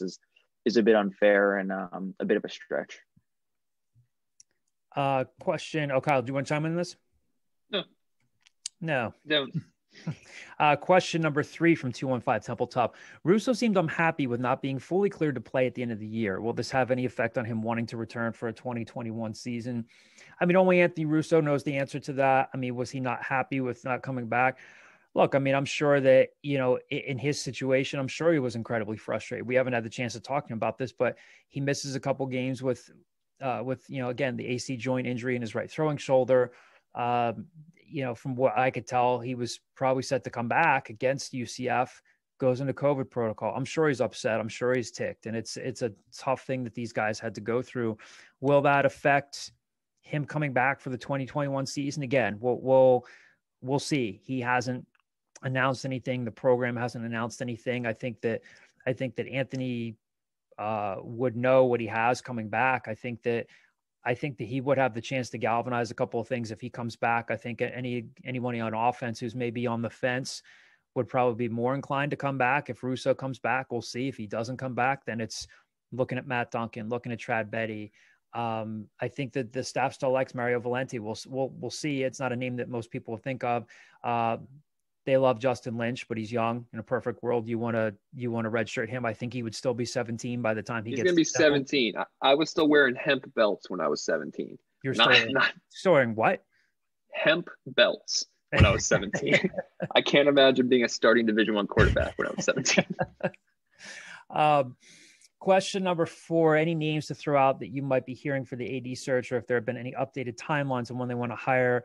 is a bit unfair and a bit of a stretch. Question. Oh, Kyle, do you want to chime in on this? No. Don't. Question number 3 from 215 Temple Top. Russo seemed unhappy with not being fully cleared to play at the end of the year. Will this have any effect on him wanting to return for a 2021 season? Only Anthony Russo knows the answer to that. Was he not happy with not coming back? Look, I'm sure that, in his situation, I'm sure he was incredibly frustrated. We haven't had the chance to talk to him about this, but he misses a couple games with again, the AC joint injury in his right throwing shoulder. From what I could tell, he was probably set to come back against UCF, goes into COVID protocol. I'm sure he's upset. I'm sure he's ticked. And it's a tough thing that these guys had to go through. Will that affect him coming back for the 2021 season? Again, we'll see. He hasn't announced anything. The program hasn't announced anything. I think that Anthony would know what he has coming back. I think that he would have the chance to galvanize a couple of things if he comes back. I think anyone on offense who's maybe on the fence would probably be more inclined to come back. If Russo comes back, we'll see. If he doesn't come back, then it's looking at Matt Duncan, looking at Trad Betty. I think that the staff still likes Mario Valenti. We'll see. It's not a name that most people think of. They love Justin Lynch, but he's young. In a perfect world, you want to redshirt him. I think he would still be 17 by the time he's going to be 17. I was still wearing hemp belts when I was 17. You're still wearing what? Hemp belts when I was 17. I can't imagine being a starting Division I quarterback when I was 17. Question number 4, any names to throw out that you might be hearing for the AD search, or if there have been any updated timelines on when they want to hire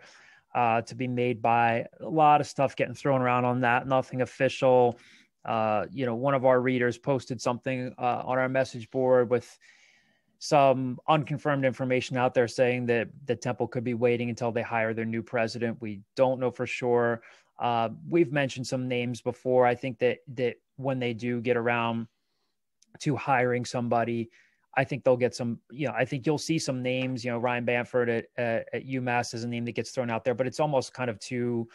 to be made by? A lot of stuff getting thrown around on that. Nothing official. One of our readers posted something on our message board with some unconfirmed information out there saying that the Temple could be waiting until they hire their new president. We don't know for sure. We've mentioned some names before. I think that when they do get around to hiring somebody, I think they'll get some, I think you'll see some names, Ryan Bamford at UMass is a name that gets thrown out there, but it's almost kind of too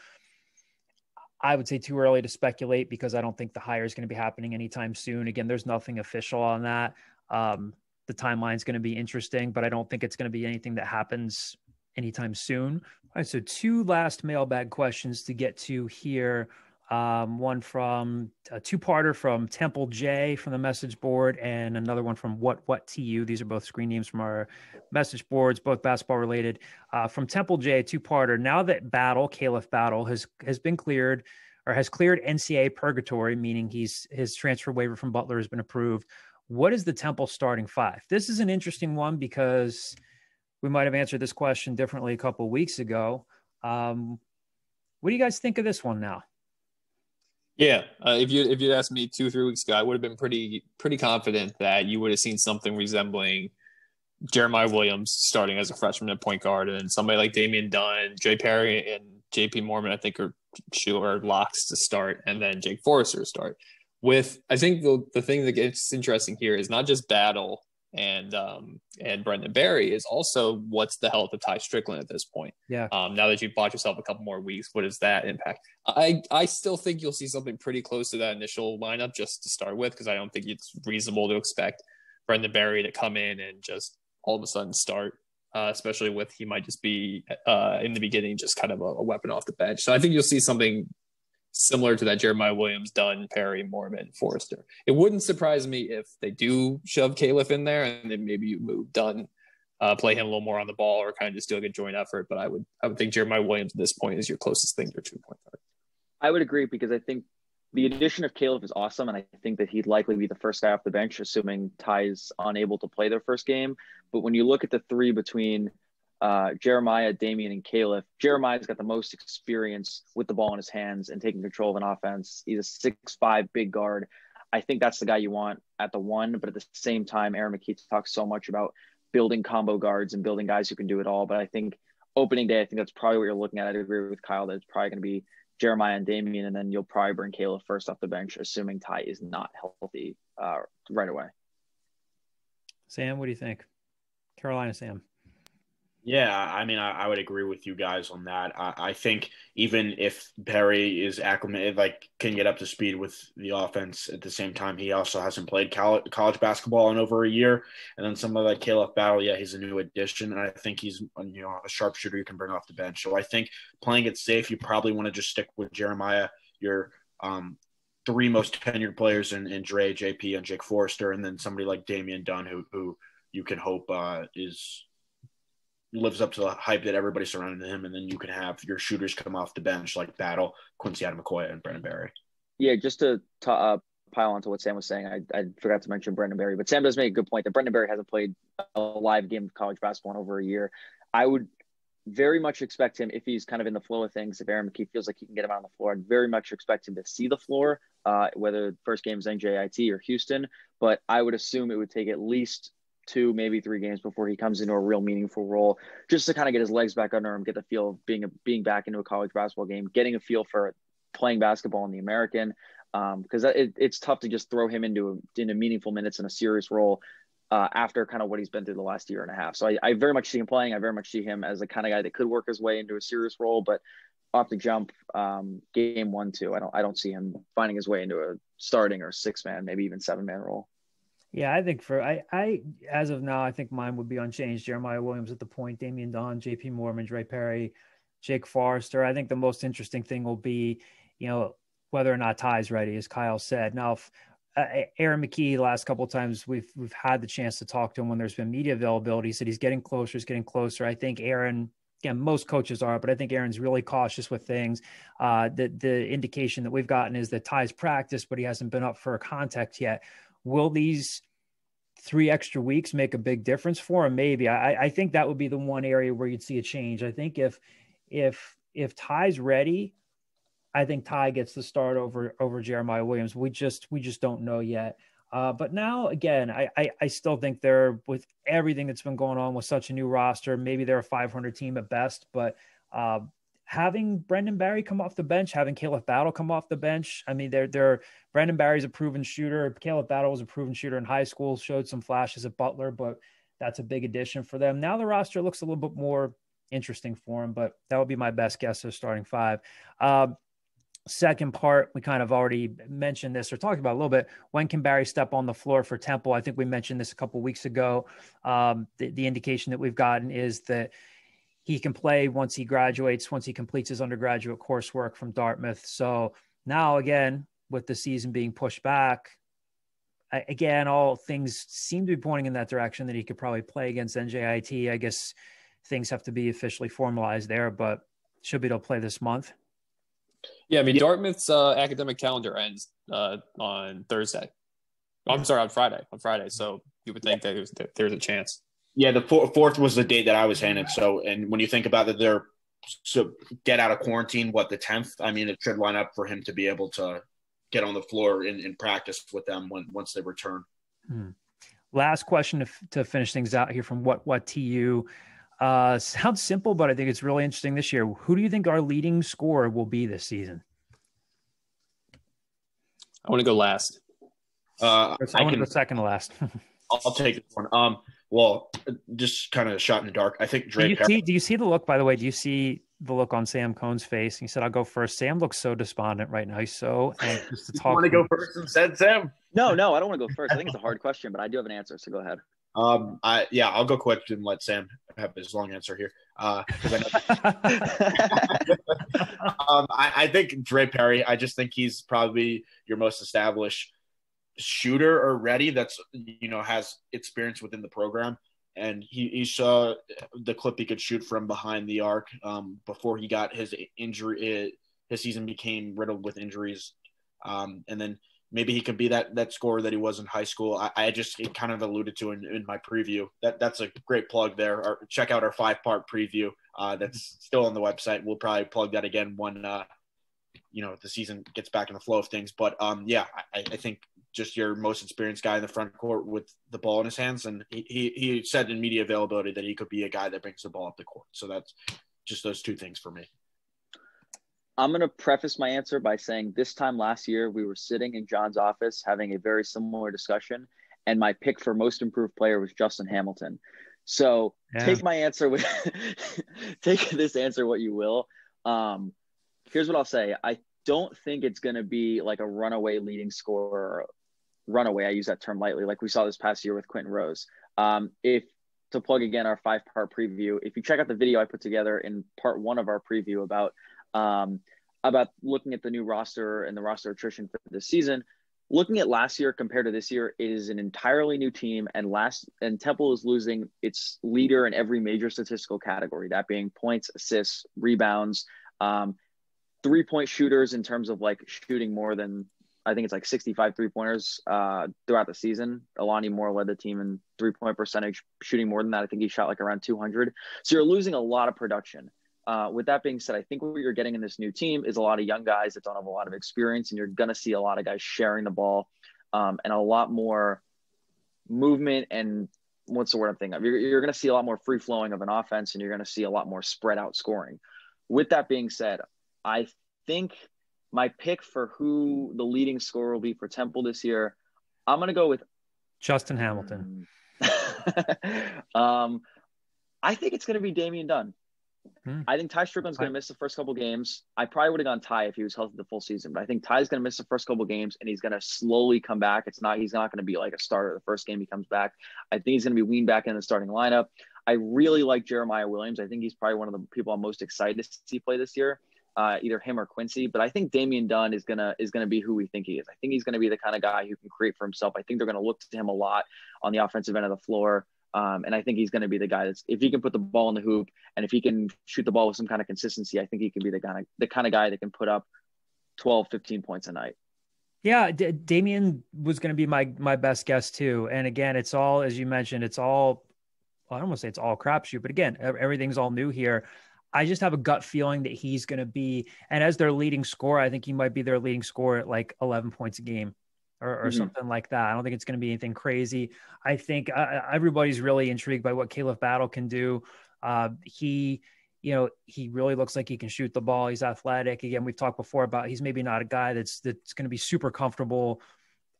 early to speculate, because I don't think the hire is going to be happening anytime soon. Again, there's nothing official on that. The timeline is going to be interesting, but I don't think it's going to be anything that happens anytime soon. All right. So 2 last mailbag questions to get to here. One from a 2-parter from Temple J from the message board, and another one from what TU. These are both screen names from our message boards, both basketball related. From Temple J, 2-parter. Now that Caliph Battle has been cleared, has cleared NCAA purgatory, meaning his transfer waiver from Butler has been approved. What is the Temple starting five? This is an interesting one because we might have answered this question differently a couple of weeks ago. What do you guys think of this one now? Yeah, if you'd asked me 2-3 weeks ago, I would have been pretty confident that you would have seen something resembling Jeremiah Williams starting as a freshman at point guard, and then somebody like Damian Dunn, Dre Perry, and JP Mormon, I think are locks to start, and then Jake Forrester to start. I think the thing that gets interesting here is not just Battle and Brendan Barry, is also what's the health of Ty Strickland at this point. Yeah. Now that you've bought yourself a couple more weeks, what does that impact? I still think you'll see something pretty close to that initial lineup just to start with, because I don't think it's reasonable to expect Brendan Barry to come in and just all of a sudden start, especially with he might just be in the beginning just kind of a weapon off the bench. So I think you'll see something similar to that Jeremiah Williams, Dunn, Perry, Mormon, Forrester. It wouldn't surprise me if they do shove Caliph in there and then maybe you move Dunn, play him a little more on the ball, or kind of just do like a joint effort. But I would think Jeremiah Williams at this point is your closest thing to 2-point guard. I would agree, because I think the addition of Caliph is awesome, and I think that he'd likely be the first guy off the bench, assuming Ty's unable to play their first game. But when you look at the three between Jeremiah, Damian, and Caliph, Jeremiah's got the most experience with the ball in his hands and taking control of an offense. He's a 6'5" big guard. I think that's the guy you want at the one. But at the same time, Aaron McKee talks so much about building combo guards and building guys who can do it all. But I think opening day, I think that's probably what you're looking at. I'd agree with Kyle that it's probably going to be Jeremiah and Damian, and then you'll probably bring Caliph first off the bench, assuming Ty is not healthy right away. Sam, what do you think? Carolina Sam. Yeah, I mean, I would agree with you guys on that. I think even if Perry is acclimated, like can get up to speed with the offense, at the same time, he also hasn't played college basketball in over a year. And then somebody like Caliph Battle, yeah, he's a new addition, and I think he's a sharpshooter you can bring off the bench. So I think playing it safe, you probably want to just stick with Jeremiah, your three most tenured players in Dre, JP, and Jake Forrester, and then somebody like Damian Dunn, who you can hope lives up to the hype that everybody surrounding him, and then you can have your shooters come off the bench like Battle, Quincy Adams-McCoy, and Brendan Barry. Yeah, just to pile onto what Sam was saying, I forgot to mention Brendan Barry, but Sam does make a good point that Brendan Barry hasn't played a live game of college basketball in over a year. I would very much expect him, if he's kind of in the flow of things, if Aaron McKee feels like he can get him on the floor, I'd very much expect him to see the floor, whether the first game is NJIT or Houston, but I would assume it would take at least 2, maybe 3 games before he comes into a real meaningful role, just to kind of get his legs back under him, get the feel of being back into a college basketball game, getting a feel for playing basketball in the American, because it's tough to just throw him into meaningful minutes in a serious role after kind of what he's been through the last year and a half. So I very much see him playing. I very much see him as the kind of guy that could work his way into a serious role, but off the jump, game 1, 2, I don't see him finding his way into a starting or 6-man, maybe even 7-man role. Yeah, I think I as of now, I think mine would be unchanged. Jeremiah Williams at the point, Damian Dunn, JP Mormon, Dre Perry, Jake Forrester. I think the most interesting thing will be, whether or not Ty's ready, as Kyle said. Now, if Aaron McKee, the last couple of times we've had the chance to talk to him when there's been media availability, he said he's getting closer. I think Aaron, again, most coaches are, but I think Aaron's really cautious with things. The indication that we've gotten is that Ty's practiced, but he hasn't been up for a contact yet. Will these 3 extra weeks make a big difference for him? Maybe. I think that would be the one area where you'd see a change. I think if Ty's ready, I think Ty gets the start over Jeremiah Williams. We just don't know yet. But now, again, I still think they're, with everything that's been going on with such a new roster, maybe they're a 500 team at best, but having Brendan Barry come off the bench, having Caliph Battle come off the bench. I mean, Brendan Barry's a proven shooter. Caliph Battle was a proven shooter in high school, showed some flashes at Butler, but that's a big addition for them. Now the roster looks a little bit more interesting for him, but that would be my best guess of starting 5. Second part, we kind of already mentioned this or talked about a little bit. When can Barry step on the floor for Temple? I think we mentioned this a couple of weeks ago. The indication that we've gotten is that he can play once he graduates, once he completes his undergraduate coursework from Dartmouth. So now, again, with the season being pushed back, again, all things seem to be pointing in that direction that he could probably play against NJIT. I guess things have to be officially formalized there, but should be able to play this month. Yeah, I mean, Dartmouth's academic calendar ends on Thursday. I'm sorry, on Friday. So you would think that there's a chance. Yeah, the 4th was the date that I was handed. So, and when you think about it, they're get out of quarantine, the 10th? I mean, it should line up for him to be able to get on the floor in practice with them once they return. Last question to finish things out here from what TU. Sounds simple, but I think it's really interesting this year. Who do you think our leading scorer will be this season? I want to go last. I want to go second to last. I'll take this one. Well, just kind of shot in the dark. I think Dre. Do you see the look? By the way, do you see the look on Sam Cohn's face? He said, "I'll go first." Sam looks so despondent right now. He's so anxious to talk. You want to go first instead, Sam? No, I don't want to go first. I think it's a hard question, but I do have an answer. So go ahead. I'll go quick and let Sam have his long answer here. I think Dre Perry. I just think he's probably your most established shooter already. That's has experience within the program, and he saw the clip he could shoot from behind the arc before he got his injury. His season became riddled with injuries, and then maybe he could be that scorer that he was in high school. I just kind of alluded to in my preview. That's a great plug there. Check out our 5-part preview that's still on the website. We'll probably plug that again when the season gets back in the flow of things. But I think just your most experienced guy in the front court with the ball in his hands, and he said in media availability that he could be a guy that brings the ball up the court. So that's just those two things for me. I'm going to preface my answer by saying this time last year, we were sitting in John's office having a very similar discussion, and my pick for most improved player was Justin Hamilton. So take my answer with take this answer what you will. Here's what I'll say. I don't think it's going to be like a runaway leading scorer. Runaway, I use that term lightly, like we saw this past year with Quentin Rose. If to plug again our 5-part preview, if you check out the video I put together in part 1 of our preview about looking at the new roster and the roster attrition for this season, looking at last year compared to this year, it is an entirely new team, and Temple is losing its leader in every major statistical category, that being points, assists, rebounds, 3-point shooters in terms of like shooting more than, I think it's like 65 3-pointers throughout the season. Alani Moore led the team in 3-point percentage, shooting more than that. I think he shot like around 200. So you're losing a lot of production. With that being said, I think what you're getting in this new team is a lot of young guys that don't have a lot of experience, and you're going to see a lot of guys sharing the ball and a lot more movement and what's the word I'm thinking of? You're going to see a lot more free flowing of an offense, and you're going to see a lot more spread out scoring. With that being said, I think my pick for who the leading scorer will be for Temple this year, I'm going to go with Justin Hamilton. I think it's going to be Damian Dunn. I think Ty Strickland's going to miss the first couple games. I probably would have gone Ty if he was healthy the full season, but I think Ty's going to miss the first couple games, and he's going to slowly come back. He's not going to be like a starter the first game he comes back. I think he's going to be weaned back in the starting lineup. I really like Jeremiah Williams. I think he's probably one of the people I'm most excited to see play this year, either him or Quincy. But I think Damian Dunn is gonna be who we think he is. I think he's going to be the kind of guy who can create for himself. I think they're going to look to him a lot on the offensive end of the floor. And I think he's going to be the guy if he can put the ball in the hoop and if he can shoot the ball with some kind of consistency, I think he can be the kind of guy that can put up 12, 15 points a night. Yeah. Damian was going to be my best guess too. And again, it's all, as you mentioned, I don't want to say it's all crapshoot, but again, everything's all new here. I just have a gut feeling that he's going to be, and as their leading scorer, I think he might be their leading scorer at like 11 points a game. Or something like that. I don't think it's going to be anything crazy. I think everybody's really intrigued by what Caleb Battle can do. He really looks like he can shoot the ball. He's athletic. Again, we've talked before about he's maybe not a guy that's going to be super comfortable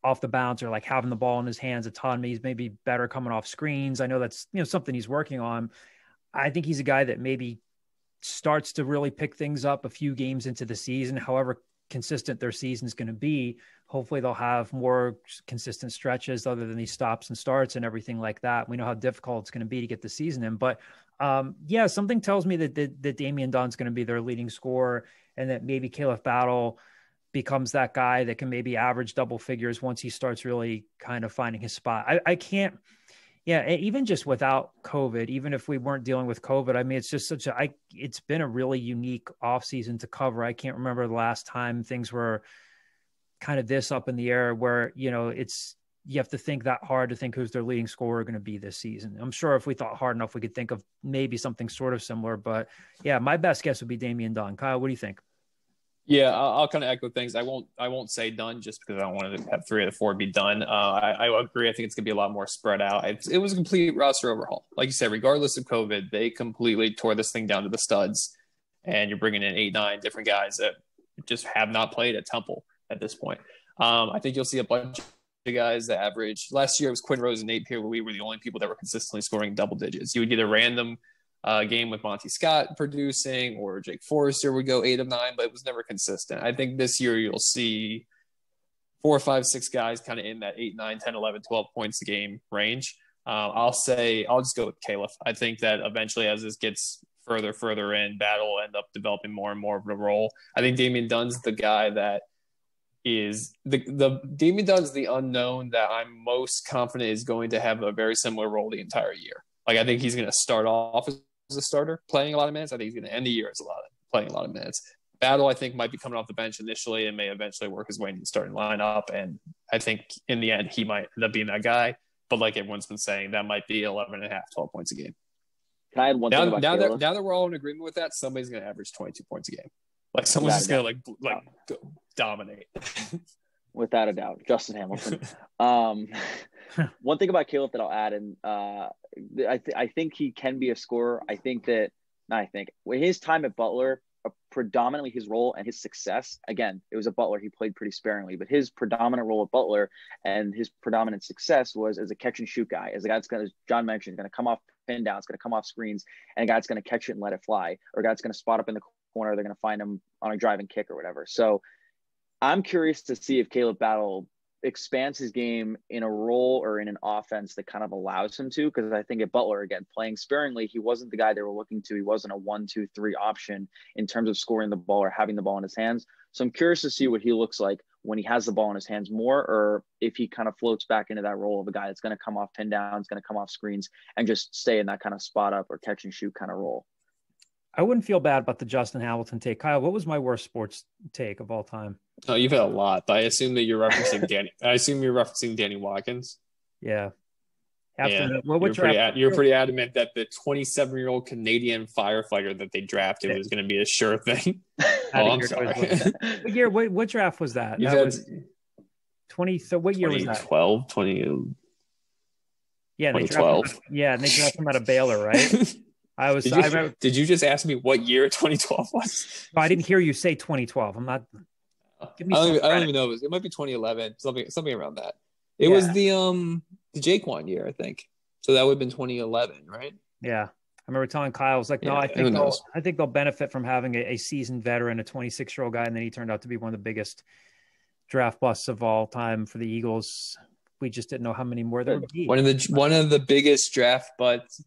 off the bounce or like having the ball in his hands a ton. He's maybe better coming off screens. I know that's something he's working on. I think he's a guy that maybe starts to really pick things up a few games into the season, however consistent their season is going to be. Hopefully they'll have more consistent stretches other than these stops and starts and everything like that. We know how difficult it's going to be to get the season in, but something tells me that Damian Dunn's going to be their leading scorer and that maybe Caleb Battle becomes that guy that can maybe average double figures once he starts really kind of finding his spot. I can't, Yeah, even just without COVID, even if we weren't dealing with COVID, I mean, it's just it's been a really unique offseason to cover. I can't remember the last time things were kind of this up in the air where, you have to think that hard to think who's their leading scorer going to be this season. I'm sure if we thought hard enough, we could think of maybe something sort of similar, but yeah, my best guess would be Damian Dunn. Kyle, what do you think? Yeah, I'll kind of echo things. I won't say done just because I don't want to have 3 of the 4 be done. I agree. I think it's going to be a lot more spread out. It was a complete roster overhaul. Like you said, regardless of COVID, they completely tore this thing down to the studs. And you're bringing in 8, 9 different guys that just have not played at Temple at this point. I think you'll see a bunch of guys that average. Last year it was Quinn Rose and Nate Pearl. We were the only people that were consistently scoring double digits. You would get a random game with Monty Scott producing, or Jake Forrester would go 8 of 9, but it was never consistent. I think this year you'll see 4, 5, 6 guys kind of in that 8, 9, 10, 11, 12 points a game range. I'll just go with Caleb. I think that eventually as this gets further in, Battle will end up developing more and more of a role. I think Damian Dunn's the guy that is Damian Dunn's the unknown that I'm most confident is going to have a very similar role the entire year. Like, I think he's going to start off as a starter playing a lot of minutes. I think he's going to end the year as playing a lot of minutes. Battle, I think, might be coming off the bench initially and may eventually work his way into the starting lineup. And I think in the end, he might end up being that guy. But like everyone's been saying, that might be 11.5, 12 points a game. Can I add one thing about Caleb? Now that we're all in agreement with that, somebody's going to average 22 points a game. Like, someone's just going to dominate. Without a doubt. Justin Hamilton. One thing about Caleb that I'll add, and I think he can be a scorer. With his time at Butler, predominantly his role and his success, again, it was at Butler, he played pretty sparingly, but his predominant role at Butler and his predominant success was as a catch and shoot guy, as a guy that's going to, John mentioned, going to come off pin downs, going to come off screens, and a guy that's going to catch it and let it fly, or a guy that's going to spot up in the corner, they're going to find him on a driving kick or whatever. So I'm curious to see if Caleb Battle expands his game in a role or in an offense that kind of allows him to, because I think at Butler, again, playing sparingly, he wasn't the guy they were looking to. He wasn't a 1, 2, 3 option in terms of scoring the ball or having the ball in his hands. So I'm curious to see what he looks like when he has the ball in his hands more, or if he kind of floats back into that role of a guy that's going to come off pin downs, going to come off screens, and just stay in that kind of spot up or catch and shoot kind of role. I wouldn't feel bad about the Justin Hamilton take. Kyle, what was my worst sports take of all time? Oh, you've had a lot, but I assume that you're referencing Danny. I assume you're referencing Danny Watkins. Yeah. You're pretty adamant that the 27-year-old Canadian firefighter that they drafted was going to be a sure thing. I'm sorry. What draft was that? That was 20. So what year was that? 2012. Yeah, 2012. And they drafted him out of Baylor, right? Did you just ask me what year 2012 was? No, I didn't hear you say 2012. I'm not. I don't even know. It might be 2011, something around that. It was the Jaquan year, I think. So that would have been 2011, right? Yeah, I remember telling Kyle, I was like, "No, I think they'll benefit from having a seasoned veteran, a 26-year-old guy," and then he turned out to be one of the biggest draft busts of all time for the Eagles. We just didn't know how many more there would be. One of the biggest draft busts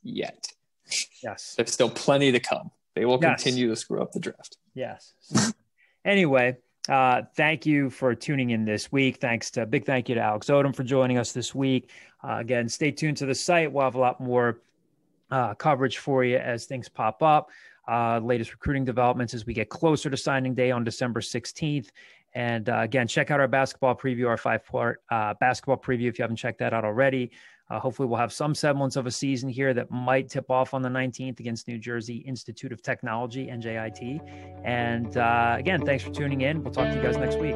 yet. Yes, there's still plenty to come. They will continue to screw up the draft. Yes. Anyway, thank you for tuning in this week. Big thank you to Alex Odom for joining us this week. Again, stay tuned to the site. We'll have a lot more coverage for you as things pop up. Latest recruiting developments as we get closer to signing day on December 16th. And again, check out our basketball preview, our 5-part basketball preview if you haven't checked that out already. Hopefully we'll have some semblance of a season here that might tip off on the 19th against New Jersey Institute of Technology, NJIT. And again, thanks for tuning in. We'll talk to you guys next week.